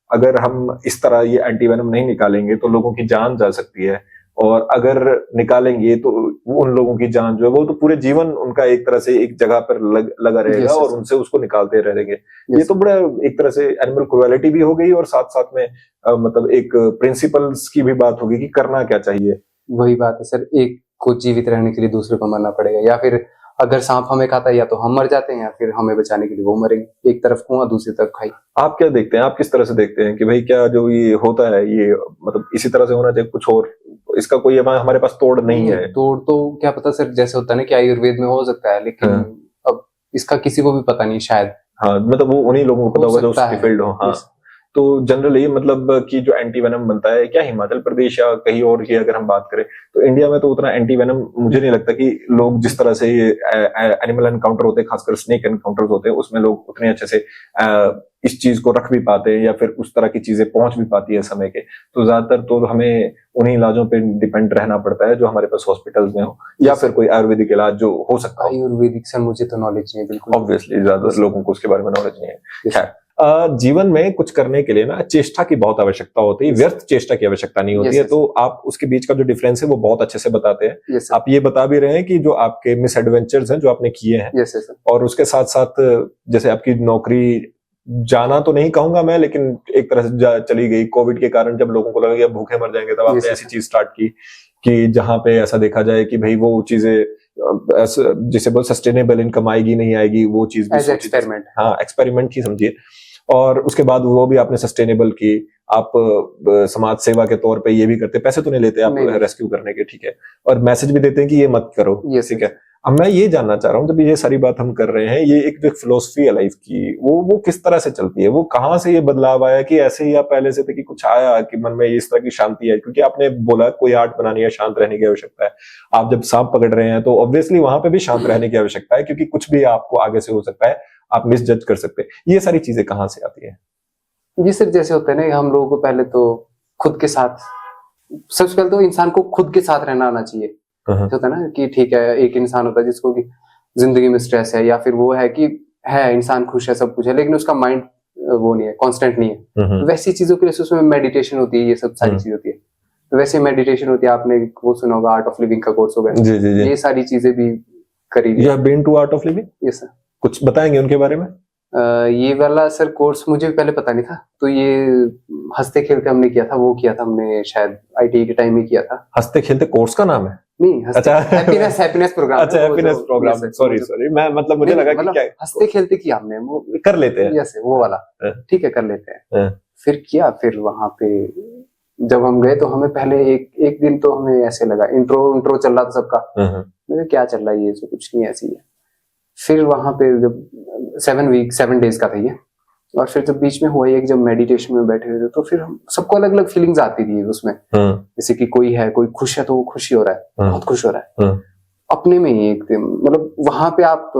अगर हम इस तरह ये एंटीवेनम नहीं निकालेंगे तो लोगों की जान जा सकती है, और अगर निकालेंगे तो उन लोगों की जान जो है वो तो पूरे जीवन उनका एक तरह से एक जगह पर लगा रहेगा और उनसे उसको निकालते रहेंगे। ये तो बड़ा एक तरह से एनिमल क्रुएलिटी भी हो गई, और साथ साथ में मतलब एक प्रिंसिपल्स की भी बात होगी कि करना क्या चाहिए।
वही बात है सर, एक को जीवित रहने के लिए दूसरे को मरना पड़ेगा, या फिर अगर सांप हमें खाता है या तो हम मर जाते हैं या फिर हमें बचाने के लिए वो मरेंगे। एक तरफ कुआं दूसरी तरफ खाई।
आप क्या देखते हैं, आप किस तरह से देखते हैं कि भाई क्या जो ये होता है ये मतलब इसी तरह से होना चाहिए, कुछ और इसका कोई हमारे पास तोड़ नहीं है?
तोड़ तो क्या पता सर, जैसे होता है ना कि आयुर्वेद में हो सकता है, लेकिन अब इसका किसी को भी पता नहीं शायद।
हाँ, मतलब वो उन्हीं लोगों को पता होगा जो उसकी फील्ड हो। हाँ, तो जनरली मतलब कि जो एंटीवेनम बनता है, क्या हिमाचल प्रदेश या कहीं और की अगर हम बात करें तो इंडिया में तो उतना एंटीवेनम मुझे नहीं लगता कि लोग जिस तरह से ये एनिमल एनकाउंटर होते हैं, खासकर स्नेक एनकाउंटर्स होते हैं, उसमें लोग उतने अच्छे से इस चीज को रख भी पाते हैं या फिर उस तरह की चीजें पहुंच भी पाती है समय के। तो ज्यादातर तो हमें उन्हीं इलाजों पे डिपेंड रहना पड़ता है जो हमारे पास हॉस्पिटल्स में हो, या फिर कोई आयुर्वेदिक इलाज जो हो सकता है।
आयुर्वेदिक से मुझे तो नॉलेज नहीं है बिल्कुल,
ऑब्वियसली ज्यादातर लोगों को उसके बारे में नॉलेज नहीं है। खैर, जीवन में कुछ करने के लिए ना चेष्टा की बहुत आवश्यकता होती है, व्यर्थ चेष्टा की आवश्यकता नहीं होती है। तो आप उसके बीच का जो डिफरेंस है वो बहुत अच्छे से बताते हैं। आप ये बता भी रहे हैं कि जो आपके मिस एडवेंचर्स हैं जो आपने किए हैं, और उसके साथ साथ जैसे आपकी नौकरी जाना तो नहीं कहूंगा मैं, लेकिन एक तरह से चली गई कोविड के कारण, जब लोगों को लगा कि अब भूखे मर जाएंगे, तब आपने ऐसी चीज स्टार्ट की कि जहां पे ऐसा देखा जाए कि भाई वो चीजें जिसे बोल सस्टेनेबल इनकम आएगी नहीं आएगी, वो चीज भी
एक्सपेरिमेंट।
हाँ, एक्सपेरिमेंट ही समझिए। और उसके बाद वो भी आपने सस्टेनेबल की। आप समाज सेवा के तौर पे ये भी करते, पैसे तो नहीं लेते आप रेस्क्यू करने के, ठीक है, और मैसेज भी देते हैं कि ये मत करो, ठीक है। अब मैं ये जानना चाह रहा हूँ, जब ये सारी बात हम कर रहे हैं, ये एक जो फिलोसफी है लाइफ की, वो किस तरह से चलती है? वो कहाँ से ये बदलाव आया कि ऐसे ही आप पहले से थे कि कुछ आया कि मन में इस तरह की शांति है? क्योंकि आपने बोला कोई आर्ट बनानी है, शांत रहने की आवश्यकता है। आप जब सांप पकड़ रहे हैं तो ऑब्वियसली वहां पे भी शांत रहने की आवश्यकता है, क्योंकि कुछ भी आपको आगे से हो सकता है, आप मिस जज कर सकते हैं। ये सारी चीजें कहाँ से आती है?
जी सर, जैसे होता है ना, हम लोगों को पहले तो खुद के साथ, सबसे पहले तो इंसान को खुद के साथ रहना आना चाहिए। होता है ना कि ठीक है, एक इंसान होता है जिसको कि जिंदगी में स्ट्रेस है, या फिर वो है कि है इंसान खुश है, सब कुछ है, लेकिन उसका माइंड वो नहीं है, कांस्टेंट नहीं है। वैसी चीजों के लिए उसमें मेडिटेशन होती है, ये सब सारी चीज होती है। तो वैसे मेडिटेशन होती है, आपने वो सुना होगा आर्ट ऑफ लिविंग का कोर्स होगा, ये सारी चीजें भी करी।
You have been to Art of Living?
Yes sir.
कुछ बताएंगे उनके बारे में?
ये वाला सर कोर्स मुझे भी पहले पता नहीं था, तो ये हंसते खेलते हमने किया था, वो किया था हमने शायद आईटी के टाइम में किया था।
हंसते खेलते कोर्स का नाम है?
नहीं, अच्छा, हैप्पीनेस प्रोग्राम।
अच्छा, हैप्पीनेस प्रोग्राम, सॉरी मैं मतलब मुझे लगा कि क्या
हंसते खेलते किया हमने, वो
कर लेते हैं।
यस, वो वाला ठीक है, कर लेते हैं। फिर किया, फिर वहां पे जब हम गए तो हमें पहले एक दिन तो हमें ऐसे लगा, इंट्रो चल रहा था सबका, मैंने क्या चल रहा है ये, कुछ नहीं ऐसी है। फिर वहां पे जब 7 डेज का था ये, और फिर जब बीच में हुआ एक जब मेडिटेशन में बैठे हुए थे तो फिर हम सबको अलग अलग फीलिंग्स आती थी उसमें। जैसे कि कोई खुश है तो वो खुशी हो रहा है, बहुत खुश हो रहा है अपने में ही एकदम, मतलब वहां पे आप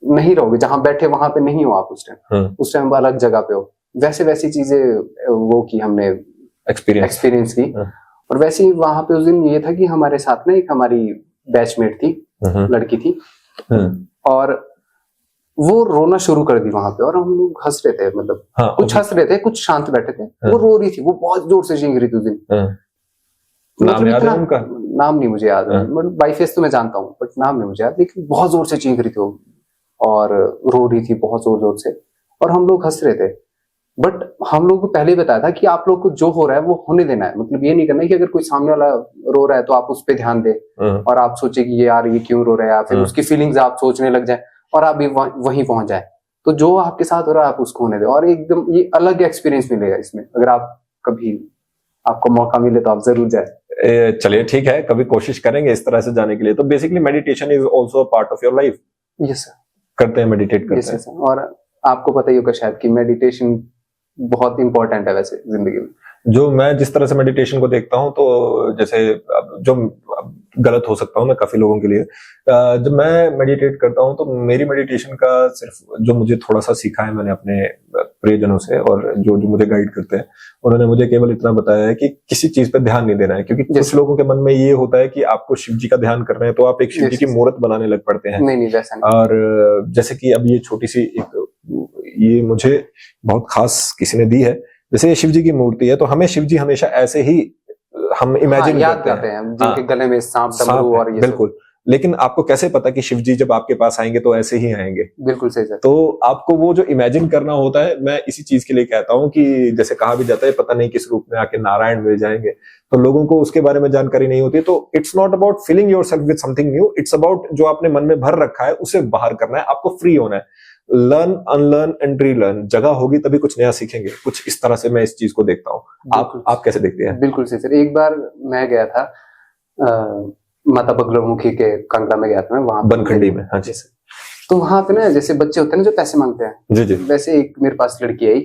नहीं रहोगे जहां बैठे, वहां पे नहीं हो आप उस टाइम अलग जगह पे हो। वैसी चीजें वो की हमने एक्सपीरियंस की। और वैसे ही वहां पे उस दिन ये था कि हमारे साथ ना एक हमारी बैचमेट थी, लड़की थी, और वो रोना शुरू कर दी वहां पे। और हम लोग हंस रहे थे, मतलब कुछ हंस रहे थे, कुछ शांत बैठे थे। वो रो रही थी, वो बहुत जोर से चीख रही थी उस दिन।
नाम याद है उनका?
नाम नहीं मुझे याद है, मतलब बाई फेस तो मैं जानता हूँ, बट नाम नहीं मुझे याद। लेकिन बहुत जोर से चीख रही थी वो, और रो रही थी बहुत जोर से, और हम लोग हंस रहे थे। बट हम लोग को पहले ही बताया था कि आप लोग को जो हो रहा है वो होने देना है। मतलब ये नहीं करना है कि अगर कोई सामने वाला रो रहा है तो आप उस पर ध्यान दे और आप सोचे कि यार ये क्यों रो रहा है, या फिर उसकी फीलिंग्स आप सोचने लग जाए और आप भी वहीं पहुंच जाए। तो जो आपके साथ हो रहा है आप उसको होने दे, और एकदम ये अलग एक्सपीरियंस मिलेगा इसमें। अगर आप कभी आपको मौका मिले तो आप जरूर जाए।
चलिए ठीक है, कभी कोशिश करेंगे इस तरह से जाने के लिए। तो basically meditation is also a part of your life.
Yes sir,
करते हैं, मेडिटेट करते हैं।
और आपको पता ही होगा शायद कि मेडिटेशन बहुत इंपॉर्टेंट है वैसे जिंदगी में।
जो मैं जिस तरह से मेडिटेशन को देखता हूं, तो जैसे जो गलत हो सकता हूं मैं काफी लोगों के लिए, जब मैं मेडिटेट करता हूं तो मेरी मेडिटेशन का सिर्फ जो मुझे थोड़ा सा सीखा है मैंने अपने प्रियजनों से, और जो मुझे गाइड करते हैं, उन्होंने मुझे केवल इतना बताया है कि किसी चीज पे ध्यान नहीं देना है। क्योंकि कुछ लोगों के मन में ये होता है कि आपको शिव जी का ध्यान करना है तो आप एक शिव जी की मूर्त बनाने लग पड़ते हैं।
नहीं वैसा नहीं।
और जैसे कि अब ये छोटी सी ये मुझे बहुत खास किसी ने दी है, जैसे ये शिव जी की मूर्ति है, तो हमें शिव जी हमेशा ऐसे ही हम इमेजिन करते हैं
जिनके गले में सांप डमरू और ये
बिल्कुल। लेकिन आपको कैसे पता कि शिव जी जब आपके पास आएंगे तो ऐसे ही आएंगे?
बिल्कुल सही सर।
तो आपको वो जो इमेजिन करना होता है, मैं इसी चीज के लिए कहता हूँ कि जैसे कहा भी जाता है पता नहीं किस रूप में आके नारायण मिल जाएंगे, तो लोगों को उसके बारे में जानकारी नहीं होती। तो it's not about feeling yourself with something new, it's about जो आपने मन में भर रखा है उसे बाहर करना है, आपको फ्री होना है। लर्न, अनलर्न एंड रीलर्न, जगह होगी तभी कुछ नया सीखेंगे। कुछ इस तरह से मैं इस चीज को देखता हूँ। आप कैसे देखते हैं?
बिल्कुल सही सर। एक बार मैं गया था माता बगलामुखी के कांगड़ा में गया था मैं, वहां
बनखंडी में। हाँ जी सर।
तो वहां पे ना जैसे बच्चे होते हैं ना जो पैसे मांगते हैं,
जी जी,
वैसे एक मेरे पास लड़की आई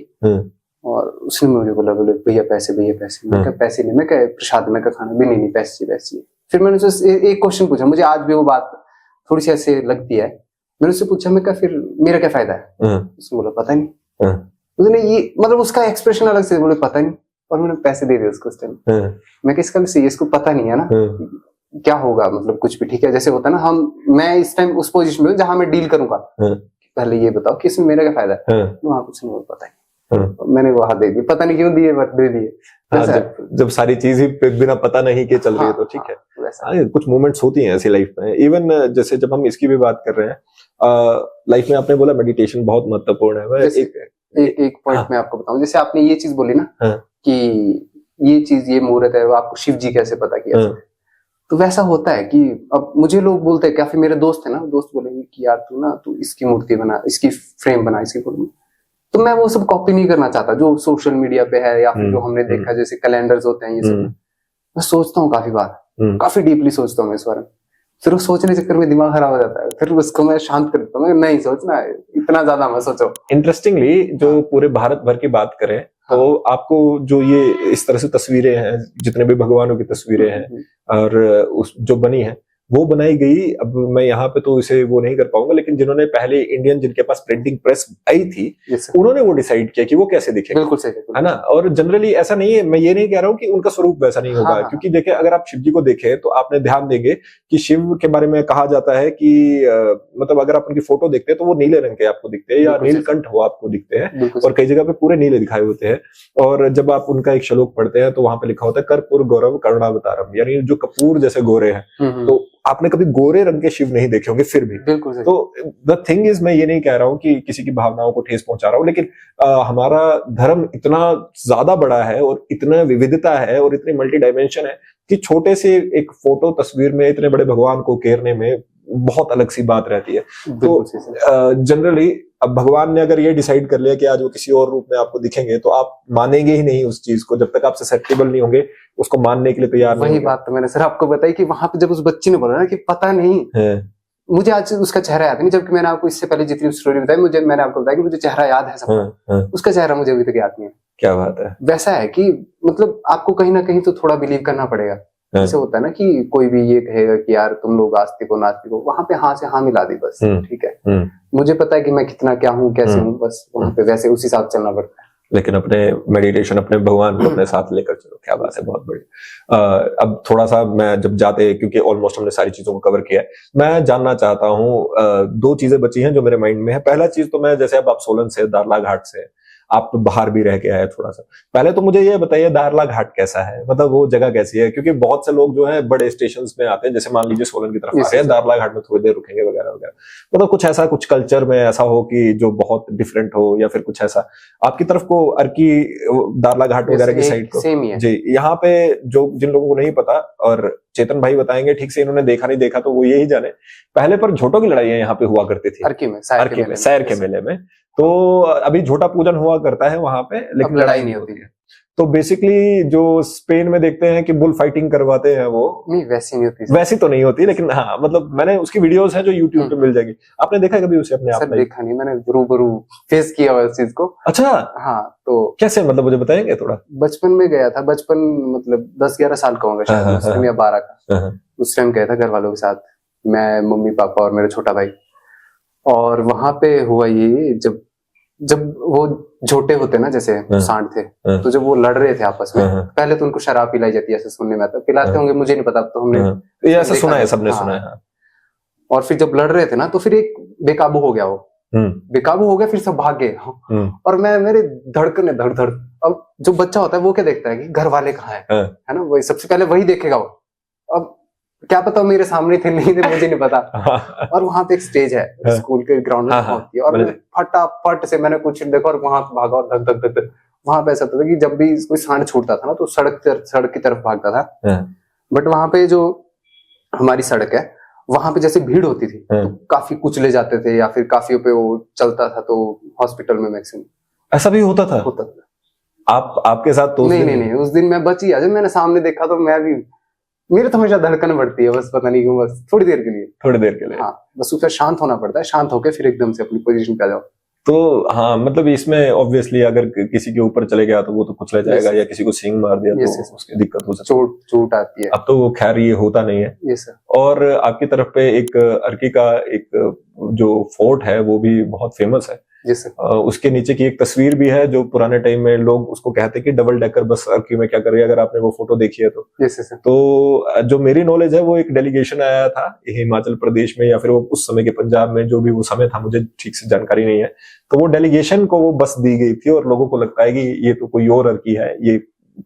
और उसने मुझे बोला, बोले भैया पैसे, भैया पैसे। मैं कहा पैसे नहीं, मैं कहा प्रसाद में का खाना भी नहीं, पैसे पैसे। फिर मैंने उससे एक क्वेश्चन पूछा, मुझे आज भी वो बात थोड़ी सी ऐसे लगती है। मैंने उससे पूछा, मैं कहा फिर मेरा क्या फायदा है? उसने बोला पता नहीं। उसने ये मतलब उसका एक्सप्रेशन अलग से, बोले पता नहीं, और मैंने पैसे दे दिए उसको उस टाइम। मैं किसका भी इसको पता नहीं है ना क्या होगा, मतलब कुछ भी ठीक है। जैसे होता है ना, मैं इस टाइम उस पोजीशन में हूं जहां मैं डील करूंगा, पहले ये बताओ कि इसमें मेरा क्या फायदा है? वहां कुछ नहीं, पता नहीं। मैंने वो हाथ दे दिए, पता नहीं क्यों दिए, बट दे दिए।
जब सारी चीज ही बिना पता नहीं के चल रही है तो ठीक है। कुछ मोमेंट्स होती हैं ऐसी लाइफ में। इवन जैसे जब हम इसकी भी बात कर रहे हैं, लाइफ में आपने बोला मेडिटेशन बहुत महत्वपूर्ण है। मैं
एक पॉइंट में आपको बताऊं, जैसे आपने ये चीज बोली ना कि ये चीज, ये मुहूर्त है, वो आपको शिव जी कैसे पता किया? तो वैसा होता है कि अब मुझे लोग बोलते हैं, काफी मेरे दोस्त है ना, दोस्त बोलेंगे कि यार तू इसकी मूर्ति बना, इसकी फ्रेम बना, इसकी फोटो। तो मैं वो सब कॉपी नहीं करना चाहता जो सोशल मीडिया पे है, या फिर जो हमने देखा जैसे कैलेंडर्स होते हैं ये सब। मैं सोचता हूँ काफी बार, काफी डीपली सोचता हूँ मैं इस बारे में। फिर वो सोचने चक्कर में दिमाग खराब हो जाता है, फिर उसको मैं शांत कर देता हूँ। नहीं सोचना है, इतना ज्यादा मत सोचो।
इंटरेस्टिंगली जो पूरे भारत भर की बात करें तो आपको जो ये इस तरह से तस्वीरें हैं, जितने भी भगवानों की तस्वीरें हैं और उस जो बनी है वो बनाई गई। अब मैं यहाँ पे तो इसे वो नहीं कर पाऊंगा, लेकिन जिन्होंने पहले इंडियन जिनके पास प्रिंटिंग प्रेस आई थी उन्होंने वो डिसाइड किया कि वो कैसे दिखेगा।
बिल्कुल सही है
ना। और जनरली ऐसा नहीं है, मैं ये नहीं कह रहा हूँ कि उनका स्वरूप वैसा नहीं होगा। क्योंकि देखिए, अगर आप शिव जी को देखें तो आपने ध्यान देंगे कि शिव के बारे में कहा जाता है कि मतलब अगर आप उनकी फोटो देखते हैं तो वो नीले रंग के आपको दिखते हैं, या नीलकंठ वो आपको दिखते हैं, और कई जगह पे पूरे नीले दिखाए होते हैं। और जब आप उनका एक श्लोक पढ़ते हैं तो वहां पे लिखा होता है कर्पूर गौरव करुणावतारम, यानी जो कपूर जैसे गोरे हैं। तो आपने कभी गोरे रंग के शिव नहीं देखे होंगे फिर भी। तो द थिंग इज, मैं ये नहीं कह रहा हूँ कि किसी की भावनाओं को ठेस पहुंचा रहा हूँ, लेकिन हमारा धर्म इतना ज्यादा बड़ा है और इतना विविधता है और इतनी मल्टी डायमेंशन है कि छोटे से एक फोटो तस्वीर में इतने बड़े भगवान को घेरने में बहुत अलग सी बात रहती है। तो जनरली अब भगवान ने अगर ये डिसाइड कर लिया कि आज वो किसी और रूप में आपको दिखेंगे तो आप मानेंगे ही नहीं उस चीज को, जब तक आप ससेप्टेबल नहीं होंगे उसको मानने के लिए तैयार नहीं।
वही बात तो मैंने सर आपको बताई कि वहां पे जब उस बच्ची ने बोला ना कि पता नहीं, मुझे आज उसका चेहरा याद नहीं, जबकि मैंने आपको इससे पहले जितनी स्टोरी बताई मैंने आपको बताया कि मुझे चेहरा याद है सबका। उसका चेहरा मुझे अभी तक याद नहीं है।
क्या बात है।
वैसा है कि मतलब आपको कहीं ना कहीं तो थोड़ा बिलीव करना पड़ेगा। जैसे होता है ना कि कोई भी ये कहेगा कि यार तुम लोग आस्तिक हो नास्तिक हो, वहां पे हाँ से हाँ मिला दी बस, ठीक है। मुझे पता है कि मैं कितना क्या हूँ कैसे हूँ, बस वहां पे वैसे उसी हिसाब चलना पड़ता है।
लेकिन अपने मेडिटेशन अपने भगवान को अपने साथ लेकर चलो। क्या बात है, बहुत बढ़िया। अब थोड़ा सा मैं जब जाते, क्योंकि ऑलमोस्ट हमने सारी चीजों को कवर किया है, मैं जानना चाहता हूँ, दो चीजें बची हैं जो मेरे माइंड में है। पहला चीज तो मैं, जैसे अब आप सोलन से, दारला घाट से, आप बाहर भी रह के आए थोड़ा सा, पहले तो मुझे ये बताइए दारला घाट कैसा है, मतलब वो जगह कैसी है? क्योंकि बहुत से लोग जो है बड़े स्टेशंस में आते हैं, जैसे मान लीजिए सोलन की तरफ आ रहे हैं, दारला घाट में थोड़ी देर रुकेंगे वगैरह वगैरह, मतलब कुछ ऐसा, कुछ कल्चर में ऐसा हो कि जो बहुत डिफरेंट हो, या फिर कुछ ऐसा आपकी तरफ को, अर्की दारला घाट वगैरह की साइड को?
सेम ही है
जी। यहाँ पे जो जिन लोगों को नहीं पता, और चेतन भाई बताएंगे ठीक से, इन्होंने देखा नहीं देखा तो वो यही जाने, पहले पर झोटों की लड़ाइयां यहाँ पे हुआ करती थी
अर्की में,
सैर के मेले में। तो अभी झोटा पूजन हुआ करता है वहां पे, लेकिन
लड़ाई नहीं होती है।
तो बेसिकली जो स्पेन में देखते हैं कि बुल फाइटिंग करवाते हैं, वो
नहीं, वैसी नहीं होती।
वैसी तो नहीं होती, लेकिन हाँ, मतलब मैंने उसकी वीडियोस हैं जो यूट्यूब पे मिल जाएगी। आपने देखा कभी उसे अपने आप में?
देखा नहीं, मैंने रूबरू फेस किया उस चीज को।
अच्छा।
हाँ, तो
कैसे, मतलब मुझे बताएंगे थोड़ा?
बचपन में गया था, बचपन मतलब 10-11 साल का होगा शायद, उस टाइम या 12 का। उस टाइम गया था घर वालों के साथ, मैं, मम्मी पापा और मेरा छोटा भाई। और वहां पे हुआ ये, जब वो झोटे होते ना, जैसे सांड थे, तो जब वो लड़ रहे थे आपस में, पहले तो उनको शराब पिलाई जाती है, ऐसे सुनने में आता है। पिलाते होंगे, मुझे नहीं पता, तो हमने
ये ऐसा सुना है, सबने सुना है।
और फिर जब लड़ रहे थे ना, तो फिर एक बेकाबू हो गया, वो बेकाबू हो गया, फिर सब भाग गए। और मेरे धड़कने धड़। अब जो बच्चा होता है वो क्या देखता है कि घर वाले कहाँ है ना, वही सबसे पहले वही देखेगा वो। अब क्या पता मेरे सामने थे नहीं थे, मुझे नहीं पता। और वहां पे एक स्टेज है स्कूल के ग्राउंड में होती है, और फटाफट से मैंने कुछ देखा और वहां भागा, और धक धक धक। वहां पे ऐसा होता था कि जब भी कोई सांड छूटता था ना, तो सड़क की तरफ भागता था। बट वहां पे जो हमारी सड़क है, वहां पे जैसे भीड़ होती थी, तो काफी कुचले जाते थे, या फिर काफी पे वो चलता था, तो हॉस्पिटल में मैक्सिमम
ऐसा भी होता था। आपके साथ तो?
नहीं, उस दिन मैं बच गया। जब मैंने सामने देखा तो मैं भी, मेरे तो हमेशा धड़कन बढ़ती है, बस पता नहीं क्यों, बस थोड़ी देर के लिए। हाँ, बस उससे शांत होना पड़ता है, शांत होकर फिर एकदम से अपनी पोजीशन पे आ जाओ।
तो हाँ, मतलब इसमें ऑब्वियसली अगर किसी के ऊपर चले गया तो वो तो कुचला जाएगा, या किसी को सींग मार दिया तो उसकी दिक्कत हो सकती है,
चोट आती है।
अब तो वो खैर ये होता नहीं है। और आपकी तरफ पे एक अर्की का एक जो फोर्ट है वो भी बहुत फेमस है। उसके नीचे की एक तस्वीर भी है, जो पुराने टाइम में लोग उसको कहते हैं कि डबल डेकर बस अर्की में क्या कर रही है, अगर आपने वो फोटो देखी है तो। तो जो मेरी नॉलेज है, वो एक डेलीगेशन आया था हिमाचल प्रदेश में, या फिर वो उस समय के पंजाब में, जो भी वो समय था, मुझे ठीक से जानकारी नहीं है। तो वो डेलीगेशन को वो बस दी गई थी, और लोगों को लगता है कि ये तो कोई और अर्की है, ये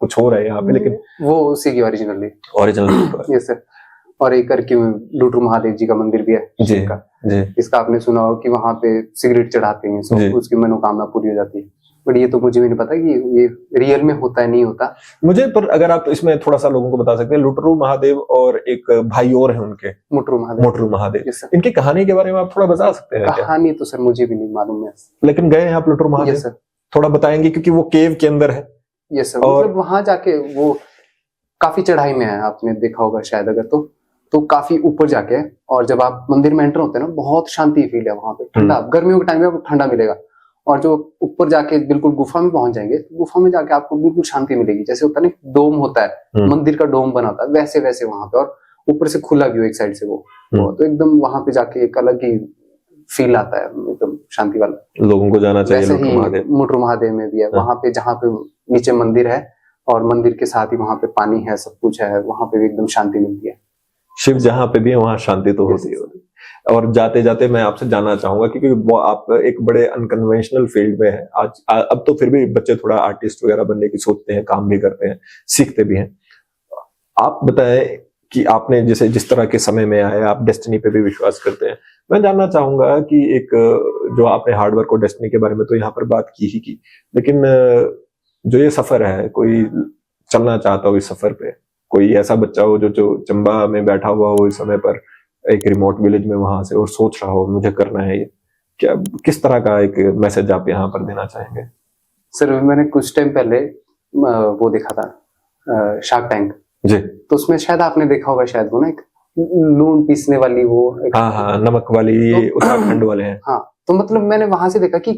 कुछ हो रहा है यहाँ पे, लेकिन
वो उसी की ओरिजिनल
यस सर।
और एक करके लुटरू महादेव जी का मंदिर भी है
जी।
इसका आपने सुना हो कि वहां पे सिगरेट चढ़ाते हैं, तो उसकी मनोकामना पूरी हो जाती है। बट ये तो मुझे भी नहीं पता कि ये रियल में होता है नहीं होता
मुझे। पर अगर आप इसमें थोड़ा सा लोगों को बता सकते हैं, लुटरू महादेव और एक भाई और है उनके, मोटरू महादेव, इनकी कहानी के बारे में आप थोड़ा बता सकते हैं?
कहानी तो सर मुझे भी नहीं मालूम है,
लेकिन गए हैं आप लुटरू महादेव?
सर
थोड़ा बताएंगे, क्योंकि वो केव के अंदर है।
यस सर, मतलब वहां जाके वो काफी चढ़ाई में है, आपने देखा होगा शायद अगर, तो काफी ऊपर जाके, और जब आप मंदिर में एंटर होते हैं ना, बहुत शांति फील है वहां पे। ठंडा, गर्मियों के टाइम में आपको ठंडा मिलेगा, और जो ऊपर जाके बिल्कुल गुफा में पहुंच जाएंगे, गुफा में जाके आपको बिल्कुल शांति मिलेगी। जैसे होता है ना डोम होता है, मंदिर का डोम बना होता है, वैसे वैसे वहां पे, और ऊपर से खुला व्यू एक साइड से वो तो एकदम वहां पे जाके एक अलग ही फील आता है, एकदम शांति वाला।
लोगों को जाना चाहिए।
वैसे ही लुटरू महादेव में भी है, वहां पे जहाँ पे नीचे मंदिर है, और मंदिर के साथ ही वहां पे पानी है, सब कुछ है, वहां पे भी एकदम शांति मिलती है।
शिव जहाँ पे भी है वहां शांति तो होती है। और जाते जाते मैं आपसे जानना चाहूंगा, क्योंकि आप एक बड़े अनकन्वेंशनल फील्ड में है आज, अब तो फिर भी बच्चे थोड़ा आर्टिस्ट वगैरह बनने की सोचते हैं, काम भी करते हैं, सीखते भी हैं। आप बताएं कि आपने जैसे जिस तरह के समय में आए, आप डेस्टिनी पे भी विश्वास करते हैं। मैं जानना चाहूंगा कि एक जो आपने हार्डवर्क और डेस्टिनी के बारे में तो यहाँ पर बात की ही की, लेकिन जो ये सफर है, कोई चलना चाहता हो इस सफर पे, कोई ऐसा बच्चा हो जो चंबा में बैठा हुआ हो इस समय पर, एक रिमोट विलेज में वहां से, और सोच रहा हो मुझे करना है ये, क्या किस तरह का एक मैसेज आप यहाँ पर देना चाहेंगे?
सर मैंने कुछ टाइम पहले वो देखा था शार्क टैंक जी, तो उसमें शायद आपने देखा होगा शायद, वो ना एक लून पीसने वाली वो
हाँ, नमक वाली, ये उत्तराखंड वाले हैं।
हाँ, तो मतलब मैंने वहां से देखा कि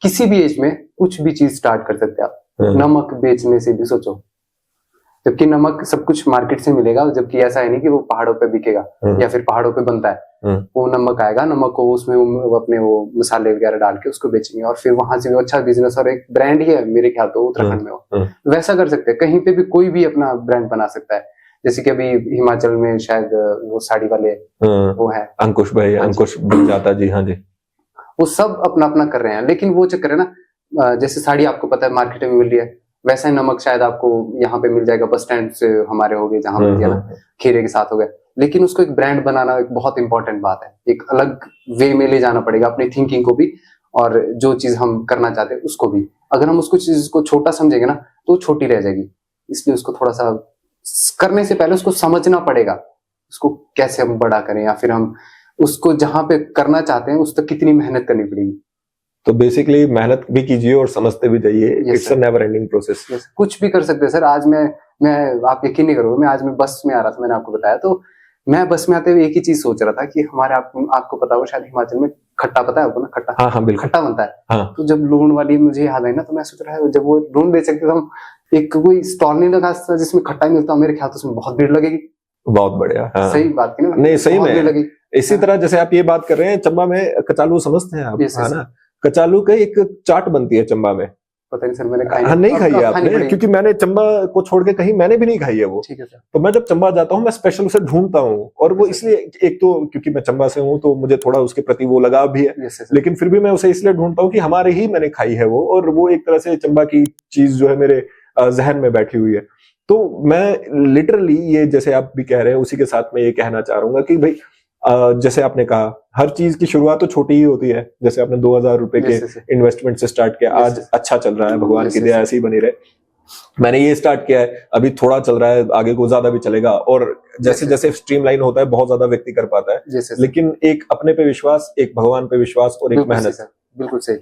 किसी भी एज में कुछ भी चीज स्टार्ट कर सकते हैं आप। नमक बेचने से भी सोचो, जबकि नमक सब कुछ मार्केट से मिलेगा, जबकि ऐसा है नहीं कि वो पहाड़ों पे बिकेगा या फिर पहाड़ों पे बनता है। वो नमक आएगा, नमक को उसमें वो अपने वो मसाले वगैरह डाल के उसको बेचेंगे और फिर वहां से भी अच्छा बिजनेस, और एक ब्रांड ही है मेरे ख्याल तो उत्तराखंड में हो। वैसा कर सकते हैं, कहीं पे भी कोई भी अपना ब्रांड बना सकता है। जैसे कि अभी हिमाचल में शायद वो साड़ी वाले वो है
अंकुश भाई, अंकुश बन जाता जी। हाँ जी,
वो सब अपना अपना कर रहे हैं, लेकिन वो चक्कर है ना, जैसे साड़ी आपको पता है मार्केट में मिल रही है, वैसा ही नमक शायद आपको यहाँ पे मिल जाएगा, बस स्टैंड से हमारे हो गए जहां मिल गया ना, खीरे के साथ हो गए। लेकिन उसको एक ब्रांड बनाना एक बहुत इंपॉर्टेंट बात है, एक अलग वे में ले जाना पड़ेगा अपनी थिंकिंग को भी, और जो चीज हम करना चाहते हैं उसको भी। अगर हम उसको चीज को छोटा समझेंगे ना तो छोटी रह जाएगी, इसलिए उसको थोड़ा सा करने से पहले उसको समझना पड़ेगा, उसको कैसे हम बड़ा करें, या फिर हम उसको जहां पे करना चाहते हैं उस तक कितनी मेहनत करनी पड़ेगी।
तो बेसिकली मेहनत भी कीजिए और समझते भी जाइए। It's a never ending process.
कुछ भी कर सकते हैं सर। आज मैं आप यकीन नहीं करोगे, मैं बस में आ रहा था, मैंने आपको बताया, तो मैं बस में आते हुए एक ही चीज सोच रहा था कि हमारे आपको पता होगा शायद हिमाचल में खट्टा, पता है आपको ना, खट्टा?
हाँ, बिल्कुल
खट्टा बनता है।
हाँ।
तो जब लून वाली मुझे याद आई ना, तो मैं सोच रहा है जब वो लून बेच सकते, तो हम एक कोई स्टॉल नहीं लगा जिसमें खट्टा मिलता, मेरे ख्याल तो उसमें बहुत भीड़ लगेगी।
बहुत बढ़िया। हाँ।
सही बात की ना?
नहीं, सही में
लगी।
इसी तरह जैसे आप ये बात कर रहे हैं, चंबा में कचालू समझते हैं आप, है ना? कचालू का एक चाट बनती है चंबा में।
पता नहीं सर, मैंने खाई
नहीं खाई है आपने? क्योंकि मैंने चंबा को छोड़ के कहीं मैंने भी नहीं खाई है वो।
ठीक है सर।
तो मैं जब चंबा जाता हूँ मैं स्पेशल उसे ढूंढता हूँ, और वो इसलिए, एक तो क्योंकि मैं चंबा से हूँ तो मुझे थोड़ा उसके प्रति वो लगाव भी है, लेकिन फिर भी मैं उसे इसलिए ढूंढता हूँ कि हमारे ही मैंने खाई है वो, और वो एक तरह से चंबा की चीज जो है मेरे जहन में बैठी हुई है। तो मैं लिटरली ये जैसे आप भी कह रहे हैं उसी के साथ में ये कहना चाह रहा हूँ कि भाई जैसे आपने कहा हर चीज की शुरुआत तो छोटी ही होती है। जैसे आपने 2000 रुपए के इन्वेस्टमेंट से स्टार्ट किया, आज अच्छा चल रहा है, भगवान की दया ऐसी ही बनी रहे। मैंने ये स्टार्ट किया है, अभी थोड़ा चल रहा है, आगे को ज्यादा भी चलेगा, और जैसे जैसे स्ट्रीमलाइन होता है बहुत ज्यादा व्यक्ति कर पाता है, लेकिन एक अपने पे विश्वास, एक भगवान पे विश्वास और एक मेहनत।
बिल्कुल सही,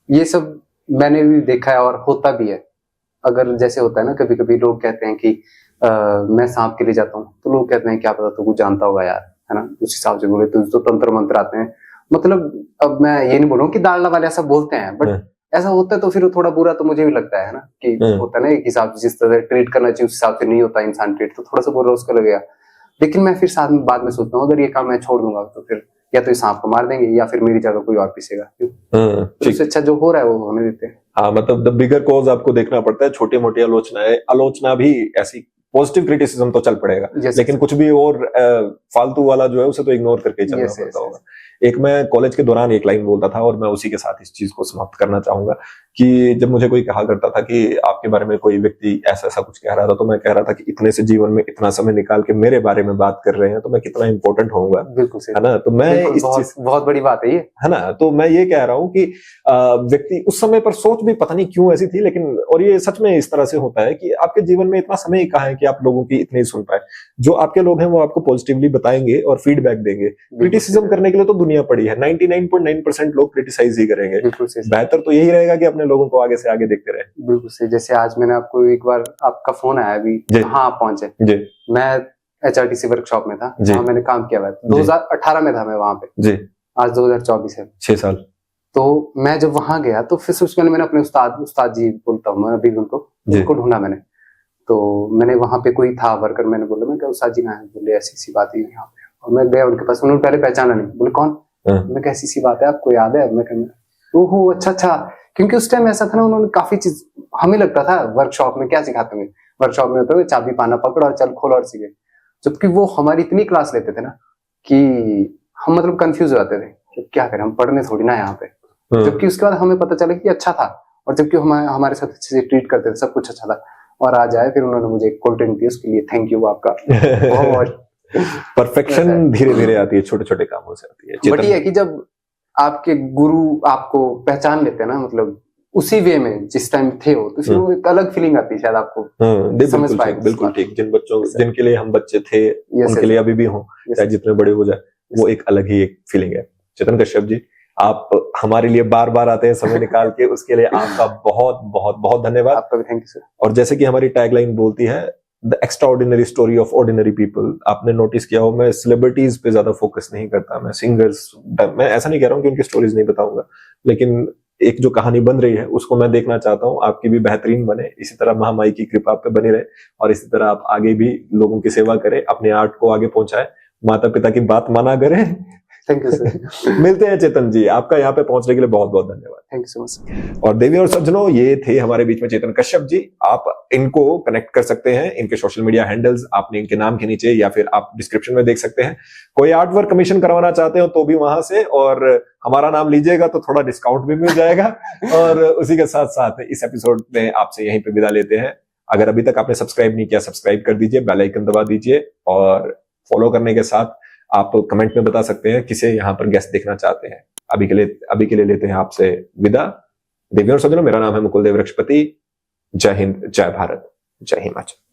ये सब मैंने भी देखा है और होता भी है। अगर जैसे होता है ना, कभी कभी लोग कहते हैं कि मैं सांप के लिए जाता हूँ, तो लोग कहते हैं क्या पता तू कुछ जानता होगा यार, है ना, उस हिसाब से बोले तो तंत्र मंत्र आते हैं। मतलब अब मैं ये नहीं बोल रहा हूँ कि दालना वाले ऐसा बोलते हैं, बट ऐसा होता है तो फिर थोड़ा बुरा तो मुझे भी लगता है ना, कि होता है ना एक हिसाब से, जिस तरह ट्रीट करना चाहिए उस हिसाब से नहीं होता इंसान ट्रीट, तो थोड़ा सा बुरा उसका लगेगा। लेकिन मैं फिर साथ में बाद में सोचता हूँ, अगर ये काम मैं छोड़ दूंगा तो फिर या तो इस सांप को मार देंगे या फिर मेरी जगह कोई और पीसेगा। तो उससे अच्छा जो हो रहा है वो होने देते हैं।
हाँ, मतलब द बिगर कॉज आपको देखना पड़ता है। छोटी मोटी आलोचना भी ऐसी पॉजिटिव क्रिटिसिज्म तो चल पड़ेगा, लेकिन कुछ भी और फालतू वाला जो है उसे तो इग्नोर करके चलना पड़ता होगा। एक मैं कॉलेज के दौरान एक लाइन बोलता था, और मैं उसी के साथ इस चीज को समाप्त करना चाहूंगा, कि जब मुझे कोई कहा करता था कि आपके बारे में कोई व्यक्ति ऐसा ऐसा कुछ कह रहा था, तो मैं कह रहा था कि इतने से जीवन में इतना समय निकाल के मेरे बारे में बात कर रहे हैं तो मैं कितना इंपॉर्टेंट होऊंगा।
बिल्कुल
है ना? तो मैं इस चीज,
बहुत बड़ी बात है ये,
है ना? तो मैं ये कह रहा हूँ कि व्यक्ति उस समय पर सोच भी पता नहीं क्यों ऐसी थी, लेकिन और ये सच में इस तरह से होता है कि आपके जीवन में इतना समय ही कहाँ है कि आप लोगों की इतनी सुन पाए। जो आपके लोग हैं वो आपको पॉजिटिवली बताएंगे और फीडबैक देंगे। क्रिटिसिज्म करने के लिए तो दुनिया पड़ी है, 99.9% लोग क्रिटिसाइज ही करेंगे। बेहतर तो यही रहेगा कि अपने लोगों को आगे से आगे देखते रहे।
बिल्कुल सही। जैसे आज मैंने आपको एक बार आपका फोन आया अभी, कहाँ आप पहुंचे? मैं HRTC वर्कशॉप में था, जहाँ मैंने काम किया हुआ है। 2018 में था मैं वहां पे, आज 2024 है,
6 साल।
तो मैं जब वहां गया तो फिर सबसे पहले मैंने अपने उस्ताद जी बोलता हूँ मैं अभी, उनको ढूंढा मैंने। तो मैंने वहां पे कोई था वर्कर, मैंने बोला मैं क्या उस्ताद जी कहाँ है? बोले ऐसी सी बात है यहाँ पे। और मैं गया उनके पास, उन्होंने पहले पहचाना नहीं, बोले कौन? मैं कैसी सी बात है, आपको याद है? मैं कहना ओहो अच्छा, क्योंकि उस टाइम ऐसा था ना, उन्होंने काफी चीज, हमें लगता था वर्कशॉप में क्या सिखाते हैं, वर्कशॉप में होता है चाबी पाना पकड़ और चल खोल और सीखे, जबकि वो हमारी इतनी क्लास लेते थे ना कि हम मतलब कंफ्यूज हो जाते थे, क्या करें, हम पढ़ने थोड़ी ना यहाँ पे। जबकि उसके बाद हमें पता चला कि अच्छा था, और जबकि हमारे साथ अच्छे से ट्रीट करते थे, सब कुछ अच्छा था। और आज आए फिर उन्होंने मुझे कोल्ड ड्रिंक दी, उसके लिए थैंक यू आपका।
परफेक्शन धीरे धीरे आती है, छोटे छोटे कामों से आती है।
बट ये है कि जब आपके गुरु आपको पहचान लेते हैं ना, मतलब उसी वे में जिस टाइम थे हो, तो फिर वो एक अलग फीलिंग आती है शायद आपको समझ पाए।
बिल्कुल ठीक। जिनके लिए हम बच्चे थे उनके लिए अभी भी हो, चाहे जितने बड़े हो जाए, वो एक अलग ही एक फीलिंग है। चेतन कश्यप जी, आप हमारे लिए बार बार आते हैं समय निकाल के, उसके लिए आपका बहुत बहुत बहुत धन्यवाद।
आपका भी थैंक यू सर।
और जैसे कि हमारी टैगलाइन बोलती है, the extra ordinary story of ordinary people. आपने नोटिस किया हो मैं सेलिब्रिटीज पे ज्यादा फोकस नहीं करता, मैं सिंगर्स, मैं ऐसा नहीं कह रहा हूँ कि उनकी स्टोरीज नहीं बताऊंगा, लेकिन एक जो कहानी बन रही है उसको मैं देखना चाहता हूँ, आपकी भी बेहतरीन बने, इसी तरह महामाई की कृपा आप पे बनी रहे और इसी तरह आप आगे भी लोगों की सेवा करें, अपने आर्ट को आगे पहुंचाए, माता पिता की बात माना करें।
Thank you sir.
मिलते हैं चेतन जी, आपका यहाँ पे पहुंचने के लिए बहुत बहुत धन्यवाद।
Thank you so much.
और देवी और सज्जनों, ये थे हमारे बीच में चेतन कश्यप जी। आप इनको कनेक्ट कर सकते हैं, इनके सोशल मीडिया हैंडल्स आपने इनके नाम के नीचे या फिर आप डिस्क्रिप्शन में देख सकते हैं। कोई आर्ट वर्क कमीशन करवाना चाहते हो तो भी वहां से, और हमारा नाम लीजिएगा तो थोड़ा डिस्काउंट भी मिल जाएगा। और उसी के साथ साथ इस एपिसोड में आपसे यहीं पे विदा लेते हैं। अगर अभी तक आपने सब्सक्राइब नहीं किया, सब्सक्राइब कर दीजिए, बेल आइकन दबा दीजिए और फॉलो करने के साथ आप कमेंट में बता सकते हैं किसे यहाँ पर गेस्ट देखना चाहते हैं। अभी के लिए लेते हैं आपसे विदा। देवियों और सज्जनों, मेरा नाम है मुकुल देव रक्षपति। जय हिंद, जय भारत, जय हिमाचल।